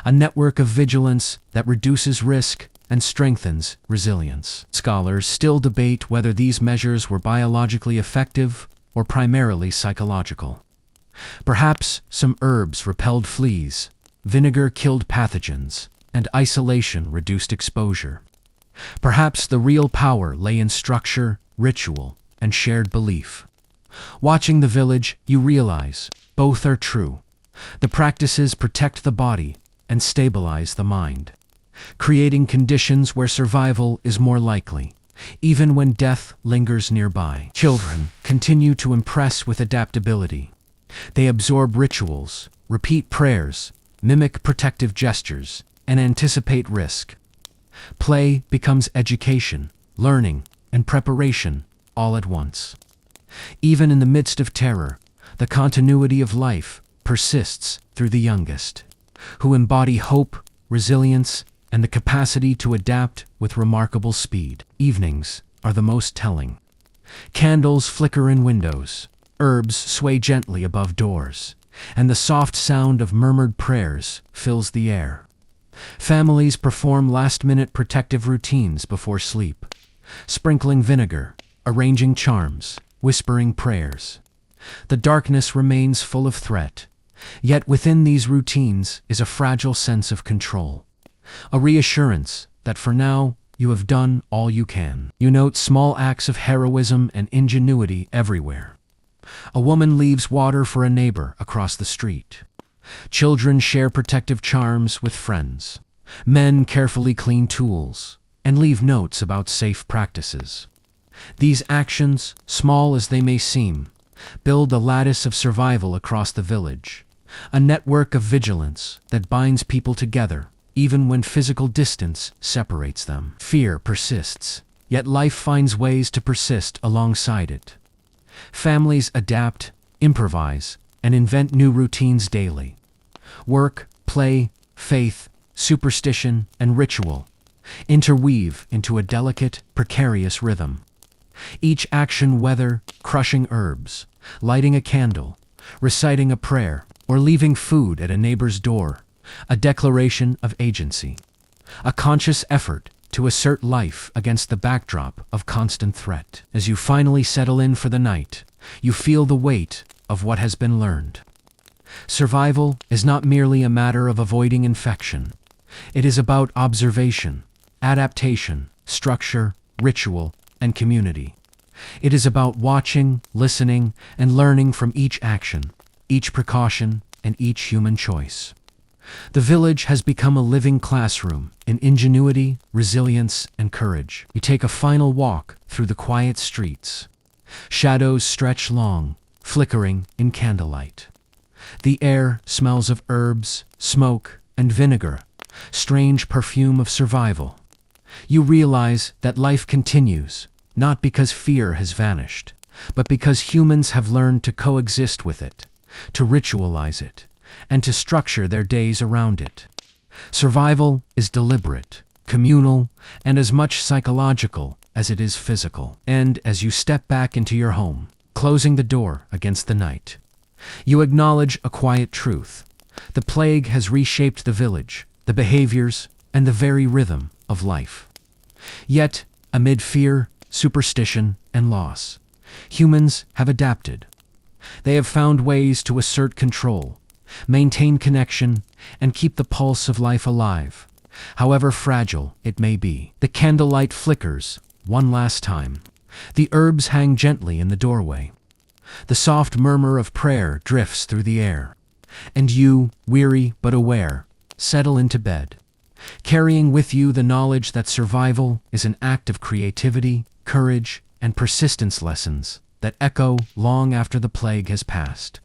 a network of vigilance that reduces risk and strengthens resilience. Scholars still debate whether these measures were biologically effective or primarily psychological. Perhaps some herbs repelled fleas, vinegar killed pathogens, and isolation reduced exposure. Perhaps the real power lay in structure, ritual, and shared belief. Watching the village, you realize both are true. The practices protect the body and stabilize the mind. creating conditions where survival is more likely, even when death lingers nearby. Children continue to impress with adaptability. They absorb rituals, repeat prayers, mimic protective gestures, and anticipate risk. Play becomes education, learning, and preparation all at once. Even in the midst of terror, the continuity of life persists through the youngest, who embody hope, resilience, and the capacity to adapt with remarkable speed. Evenings are the most telling. Candles flicker in windows, herbs sway gently above doors, and the soft sound of murmured prayers fills the air. Families perform last-minute protective routines before sleep, sprinkling vinegar, arranging charms, whispering prayers. The darkness remains full of threat, yet within these routines is a fragile sense of control, a reassurance that for now you have done all you can. You note small acts of heroism and ingenuity everywhere. A woman leaves water for a neighbor across the street. Children share protective charms with friends. Men carefully clean tools and leave notes about safe practices. These actions, small as they may seem, build a lattice of survival across the village, a network of vigilance that binds people together even when physical distance separates them. Fear persists, yet life finds ways to persist alongside it. Families adapt, improvise, and invent new routines daily. Work, play, faith, superstition, and ritual interweave into a delicate, precarious rhythm. Each action, whether crushing herbs, lighting a candle, reciting a prayer, or leaving food at a neighbor's door, a declaration of agency, a conscious effort to assert life against the backdrop of constant threat. As you finally settle in for the night, you feel the weight of what has been learned. Survival is not merely a matter of avoiding infection. It is about observation, adaptation, structure, ritual, and community. It is about watching, listening, and learning from each action, each precaution, and each human choice. The village has become a living classroom in ingenuity, resilience, and courage. You take a final walk through the quiet streets. Shadows stretch long, flickering in candlelight. The air smells of herbs, smoke, and vinegar, strange perfume of survival. You realize that life continues, not because fear has vanished, but because humans have learned to coexist with it, to ritualize it, and to structure their days around it. Survival is deliberate, communal, and as much psychological as it is physical. And as you step back into your home, closing the door against the night, you acknowledge a quiet truth. The plague has reshaped the village, the behaviors, and the very rhythm of life. Yet, amid fear, superstition, and loss, humans have adapted. They have found ways to assert control, maintain connection, and keep the pulse of life alive, however fragile it may be. The candlelight flickers one last time. The herbs hang gently in the doorway. The soft murmur of prayer drifts through the air. And you, weary but aware, settle into bed, carrying with you the knowledge that survival is an act of creativity, courage, and persistence, lessons that echo long after the plague has passed.